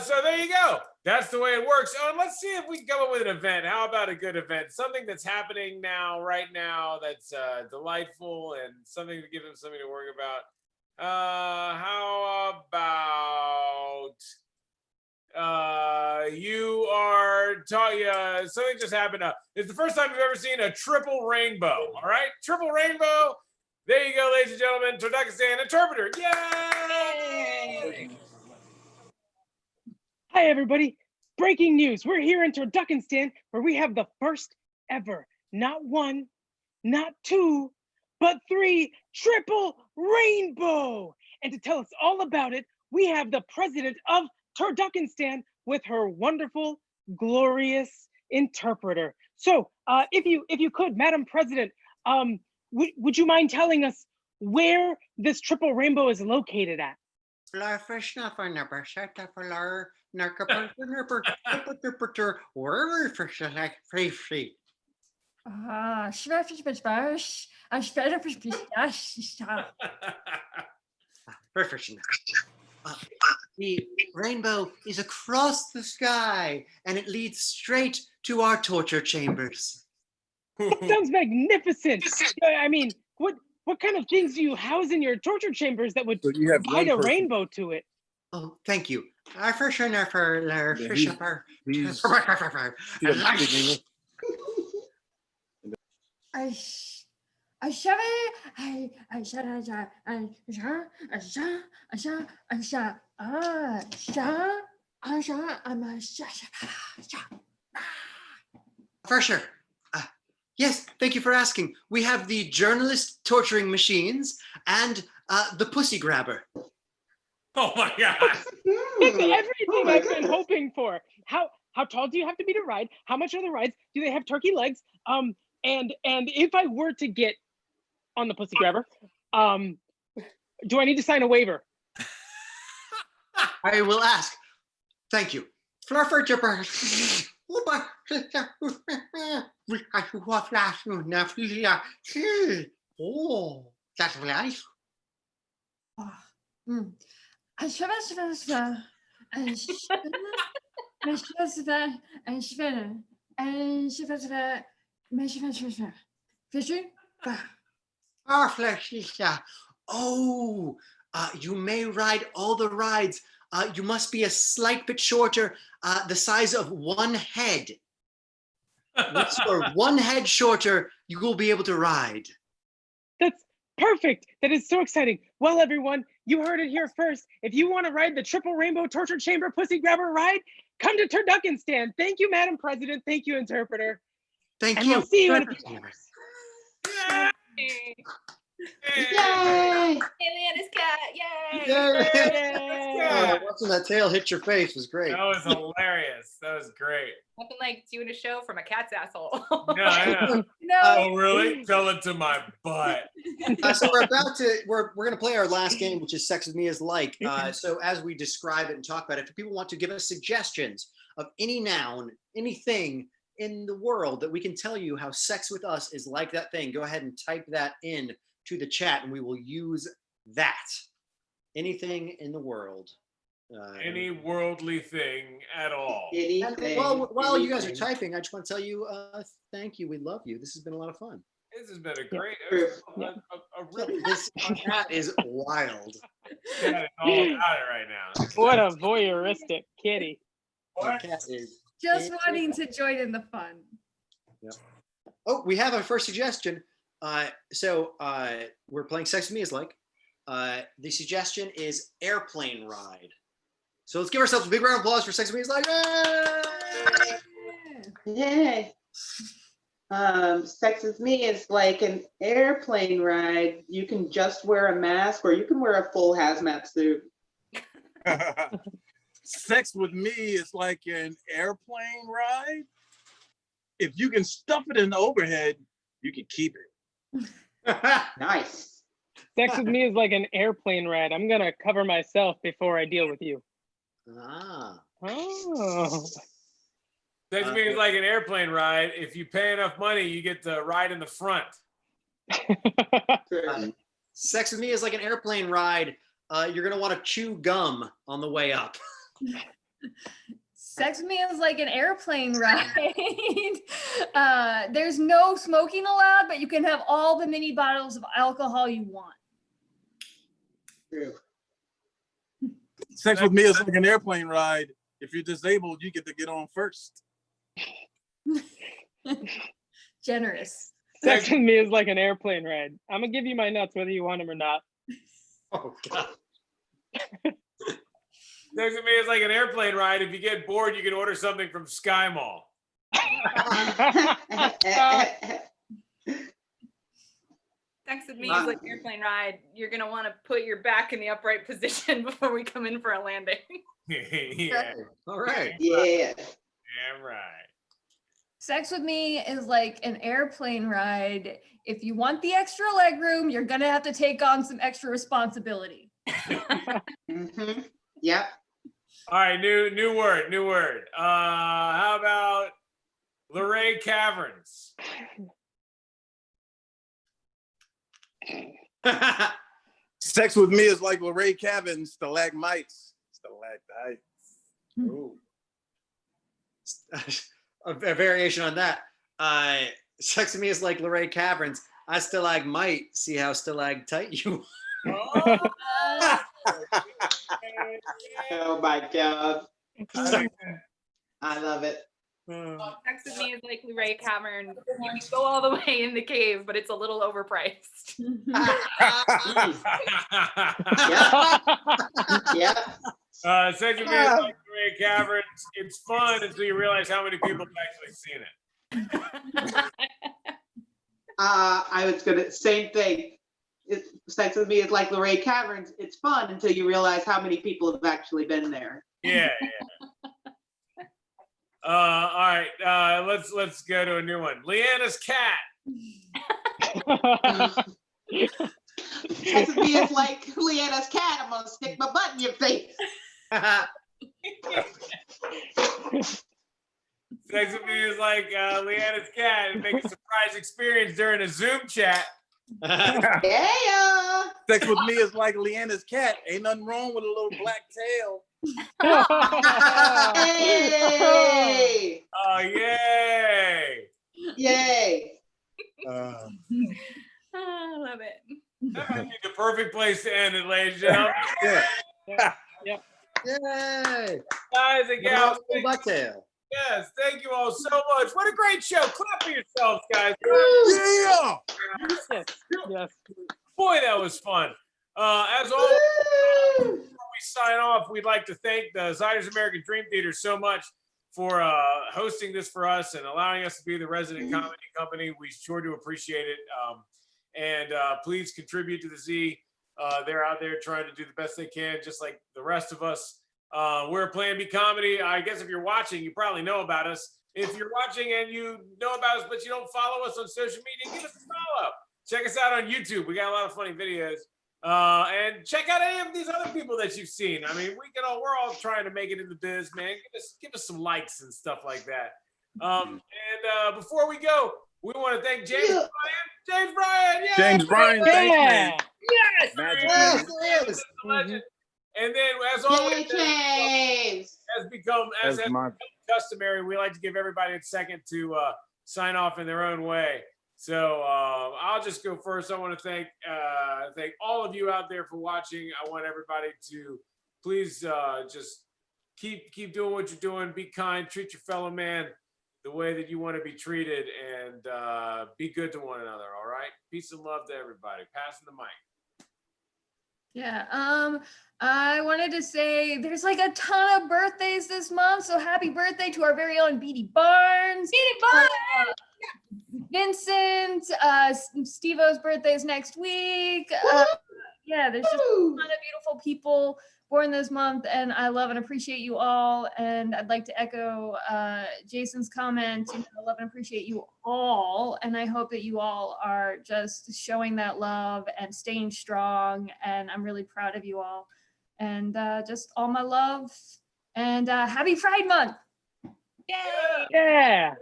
[SPEAKER 1] So there you go. That's the way it works. Let's see if we can come up with an event. How about a good event? Something that's happening right now, that's delightful and something to give them something to worry about. How about you are talking? Something just happened. It's the first time you've ever seen a triple rainbow. All right, triple rainbow. There you go, ladies and gentlemen. Turkmenistan interpreter. Yay!
[SPEAKER 3] Hi, everybody. Breaking news. We're here in Turkmenistan where we have the first ever, not one, not two, but three triple rainbow. And to tell us all about it, we have the president of Turkmenistan with her wonderful, glorious interpreter. So if you could, Madam President, would you mind telling us where this triple rainbow is located at?
[SPEAKER 2] Wherever fish are like free. The rainbow is across the sky and it leads straight to our torture chambers.
[SPEAKER 3] That sounds magnificent. I mean, what kind of things do you house in your torture chambers that would
[SPEAKER 5] So you have
[SPEAKER 3] hide
[SPEAKER 5] one
[SPEAKER 3] a
[SPEAKER 5] person.
[SPEAKER 3] rainbow to it?
[SPEAKER 2] Oh, thank you. Our fish are
[SPEAKER 5] He's- he's- he doesn't speak English.
[SPEAKER 2] For sure. Yes, thank you for asking. We have the journalist torturing machines and the pussy grabber.
[SPEAKER 1] Oh my God.
[SPEAKER 3] It's
[SPEAKER 6] Oh
[SPEAKER 3] everything
[SPEAKER 6] my
[SPEAKER 3] I've been
[SPEAKER 6] goodness.
[SPEAKER 3] hoping for. How tall do you have to be to ride? How much are the rides? Do they have turkey legs? And if I were to get on the pussy grabber, do I need to sign a waiver?
[SPEAKER 2] I will ask. Thank you. Fluffer Jipper. Oh, that's nice. Oh, you may ride all the rides. You must be a slight bit shorter, the size of one head. Once you're one head shorter, you will be able to ride.
[SPEAKER 3] That's perfect. That is so exciting. Well, everyone, you heard it here first. If you want to ride the triple rainbow torture chamber pussy grabber ride, come to Turduckenstan. Thank you, Madam President. Thank you, interpreter.
[SPEAKER 2] Thank
[SPEAKER 3] And
[SPEAKER 2] you.
[SPEAKER 3] we'll see you in a few hours.
[SPEAKER 6] Yay!
[SPEAKER 7] Alienist cat, yay!
[SPEAKER 2] Oh, watching that tail hit your face was great.
[SPEAKER 1] That was hilarious. That was great.
[SPEAKER 7] Nothing like doing a show from a cat's asshole.
[SPEAKER 1] No, I know.
[SPEAKER 7] No.
[SPEAKER 1] Oh, really? Tell it to my butt.
[SPEAKER 2] So we're gonna play our last game, which is Sex with Me is Like. So as we describe it and talk about it, if people want to give us suggestions of any noun, anything in the world that we can tell you how sex with us is like that thing, go ahead and type that in to the chat and we will use that. Anything in the world.
[SPEAKER 1] Any worldly thing at all.
[SPEAKER 6] Anything.
[SPEAKER 2] While you guys are
[SPEAKER 6] anything.
[SPEAKER 2] typing, I just want to tell you, thank you. We love you. This has been a lot of fun.
[SPEAKER 1] This has been a great,
[SPEAKER 3] Yeah.
[SPEAKER 1] a real
[SPEAKER 2] This cat is wild.
[SPEAKER 1] cat is all about it right now.
[SPEAKER 3] What a voyeuristic kitty.
[SPEAKER 2] The cat is.
[SPEAKER 4] Just wanting to join in the fun.
[SPEAKER 2] Oh, we have our first suggestion. So we're playing Sex with Me is Like. The suggestion is airplane ride. So let's give ourselves a big round of applause for Sex with Me is Like.
[SPEAKER 6] Yay. Sex with Me is like an airplane ride. You can just wear a mask or you can wear a full hazmat suit.
[SPEAKER 5] Sex with me is like an airplane ride. If you can stuff it in the overhead, you can keep it.
[SPEAKER 6] Nice.
[SPEAKER 3] Sex with me is like an airplane ride. I'm gonna cover myself before I deal with you.
[SPEAKER 2] Ah.
[SPEAKER 3] Oh.
[SPEAKER 1] Sex with me is like an airplane ride. If you pay enough money, you get to ride in the front.
[SPEAKER 2] Sex with Me is like an airplane ride. You're gonna want to chew gum on the way up.
[SPEAKER 4] Sex with Me is like an airplane ride. There's no smoking allowed, but you can have all the mini bottles of alcohol you want.
[SPEAKER 6] True.
[SPEAKER 5] Sex with me is like an airplane ride. If you're disabled, you get to get on first.
[SPEAKER 4] Generous.
[SPEAKER 3] Sex with me is like an airplane ride. I'm gonna give you my nuts whether you want them or not.
[SPEAKER 2] Oh God.
[SPEAKER 1] Sex with me is like an airplane ride. If you get bored, you can order something from Sky Mall.
[SPEAKER 7] Sex with Me is like an airplane ride. You're gonna want to put your back in the upright position before we come in for a landing.
[SPEAKER 1] Yeah,
[SPEAKER 2] All right.
[SPEAKER 6] Yeah.
[SPEAKER 1] damn right.
[SPEAKER 4] Sex with me is like an airplane ride. If you want the extra leg room, you're gonna have to take on some extra responsibility.
[SPEAKER 6] Mm-hmm. Yep.
[SPEAKER 1] All right, new word. How about Luray Caverns?
[SPEAKER 5] Sex with me is like Lorraine Cavan's stalagmites. Stalactites.
[SPEAKER 2] Ooh. A variation on that. Sex with me is like Lorraine Caverns. I stalagmite. See how stalactite you
[SPEAKER 1] Oh,
[SPEAKER 6] Oh my God.
[SPEAKER 1] I like
[SPEAKER 6] I love it.
[SPEAKER 7] Sex with me is like Luray Cavern. You can go all the way in the cave, but it's a little overpriced.
[SPEAKER 6] Yep.
[SPEAKER 1] Sex with me is like Luray Caverns. It's fun until you realize how many people have actually seen it.
[SPEAKER 6] I was gonna same thing. Sex with me is like Lorraine Caverns. It's fun until you realize how many people have actually been there.
[SPEAKER 1] Yeah. All right. Let's go to a new one. Leanna's cat.
[SPEAKER 6] Sex with me is like Leanna's cat. I'm gonna stick my butt in your face.
[SPEAKER 1] Sex with me is like Leanna's cat. And make a surprise experience during a Zoom chat.
[SPEAKER 6] Yeah.
[SPEAKER 5] Sex with me is like Leanna's cat. Ain't nothing wrong with a little black tail.
[SPEAKER 6] Hey.
[SPEAKER 1] Oh, yay.
[SPEAKER 6] Yay.
[SPEAKER 7] I love it.
[SPEAKER 1] That might be the perfect place to end it, ladies and gentlemen.
[SPEAKER 5] Yeah.
[SPEAKER 2] Yay!
[SPEAKER 1] Guys and gals,
[SPEAKER 2] Bucktail.
[SPEAKER 1] yes, thank you all so much. What a great show. Clap for yourselves, guys.
[SPEAKER 5] Yeah.
[SPEAKER 3] Yes.
[SPEAKER 1] Boy, that was fun. As always, before we sign off, we'd like to thank the Ziders American Dream Theater so much for hosting this for us and allowing us to be the resident comedy company. We sure do appreciate it. And please contribute to the Z. They're out there trying to do the best they can, just like the rest of us. We're Plan B Comedy. I guess if you're watching, you probably know about us. If you're watching and you know about us, but you don't follow us on social media, give us a follow. Check us out on YouTube. We got a lot of funny videos. And check out any of these other people that you've seen. I mean, we're all trying to make it in the biz, man. Give us some likes and stuff like that. And before we go, we want to thank James Bryan. James Bryan, yeah.
[SPEAKER 5] James Bryan, thanks, man.
[SPEAKER 7] Yes.
[SPEAKER 5] Magic
[SPEAKER 6] Yes,
[SPEAKER 5] man.
[SPEAKER 6] it is.
[SPEAKER 1] Legend. And then, as
[SPEAKER 6] Yay,
[SPEAKER 1] always,
[SPEAKER 6] James.
[SPEAKER 1] as become
[SPEAKER 5] My-
[SPEAKER 1] customary, we like to give everybody a second to sign off in their own way. So I'll just go first. I want to thank all of you out there for watching. I want everybody to please just keep doing what you're doing. Be kind, treat your fellow man the way that you want to be treated, and be good to one another. All right. Peace and love to everybody. Passing the mic.
[SPEAKER 4] Yeah, I wanted to say there's like a ton of birthdays this month, so happy birthday to our very own Beatty Barnes.
[SPEAKER 7] Beatty Barnes!
[SPEAKER 4] Vincent, Steve-O's birthday's next week. Yeah, there's just a
[SPEAKER 6] Woo.
[SPEAKER 4] ton of beautiful people born this month, and I love and appreciate you all. And I'd like to echo Jason's comment. You know, I love and appreciate you all, and I hope that you all are just showing that love and staying strong. And I'm really proud of you all. And just all my love. And happy Pride Month.
[SPEAKER 7] Yay!
[SPEAKER 3] Yeah.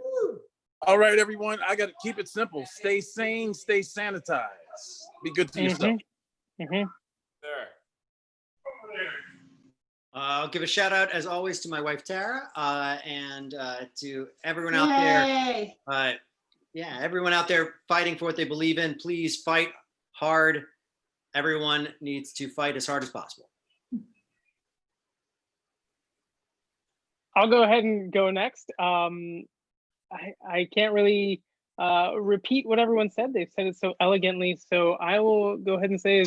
[SPEAKER 5] All right, everyone. I got to keep it simple. Stay sane, stay sanitized. Be good to yourself.
[SPEAKER 1] There.
[SPEAKER 2] I'll give a shout out, as always, to my wife, Tara, and to everyone out there.
[SPEAKER 6] Yay.
[SPEAKER 2] Yeah, everyone out there fighting for what they believe in. Please fight hard. Everyone needs to fight as hard as possible.
[SPEAKER 3] I'll go ahead and go next. I can't really repeat what everyone said. They've said it so elegantly. So I will go ahead and say,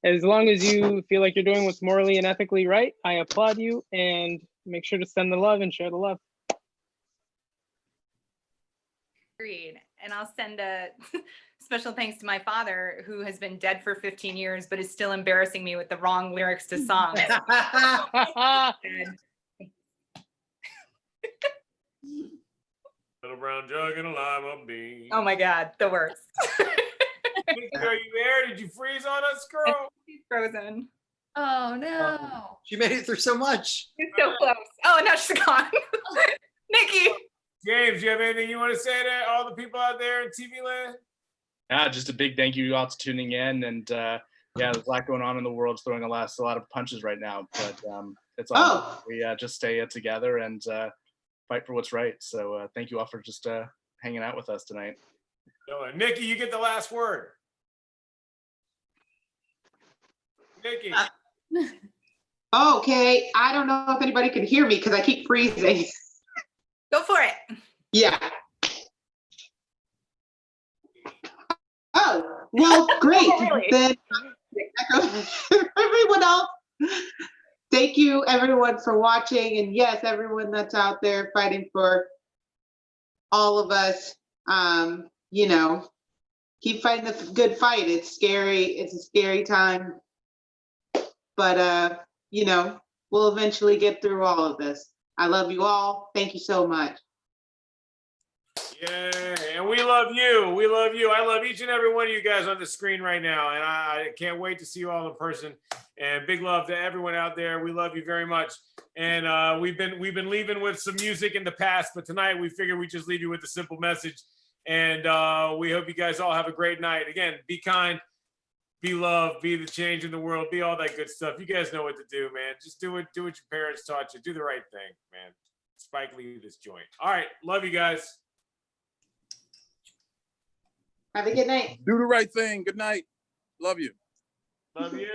[SPEAKER 3] as long as you feel like you're doing what's morally and ethically right, I applaud you, and make sure to send the love and share the love.
[SPEAKER 7] Agreed. And I'll send a special thanks to my father, who has been dead for 15 years, but is still embarrassing me with the wrong lyrics to songs.
[SPEAKER 1] Little brown jug and a lima bean.
[SPEAKER 7] Oh my God, the worst.
[SPEAKER 1] Nikki, are you there? Did you freeze on us, girl?
[SPEAKER 7] She's frozen.
[SPEAKER 4] Oh no.
[SPEAKER 2] She made it through so much.
[SPEAKER 7] She's so close. Oh, now she's gone. Nikki.
[SPEAKER 1] James, do you have anything you want to say to all the people out there in TV land?
[SPEAKER 9] Yeah, just a big thank you all to tuning in, and yeah, there's a lot going on in the world, it's throwing a lot of punches right now, but it's all we just stay together and fight for what's right. So thank you all for just hanging out with us tonight.
[SPEAKER 1] Nikki, you get the last word. Nikki.
[SPEAKER 6] Okay, I don't know if anybody can hear me because I keep freezing.
[SPEAKER 7] Go for it.
[SPEAKER 6] Yeah. Oh, well, great.
[SPEAKER 7] Really?
[SPEAKER 6] Then everyone else, thank you everyone for watching. And yes, everyone that's out there fighting for all of us, you know, keep fighting the good fight. It's scary. It's a scary time. But, you know, we'll eventually get through all of this. I love you all. Thank you so much.
[SPEAKER 1] Yeah, and we love you. We love you. I love each and every one of you guys on the screen right now, and I can't wait to see you all in person. And big love to everyone out there. We love you very much. And we've been leaving with some music in the past, but tonight we figured we'd just leave you with a simple message. And we hope you guys all have a great night. Again, be kind, be loved, be the change in the world, be all that good stuff. You guys know what to do, man. Just do what your parents taught you. Do the right thing, man. Spike Lee this joint. All right, love you guys.
[SPEAKER 6] Have a good night.
[SPEAKER 5] Do the right thing. Good night. Love you.
[SPEAKER 1] Love you.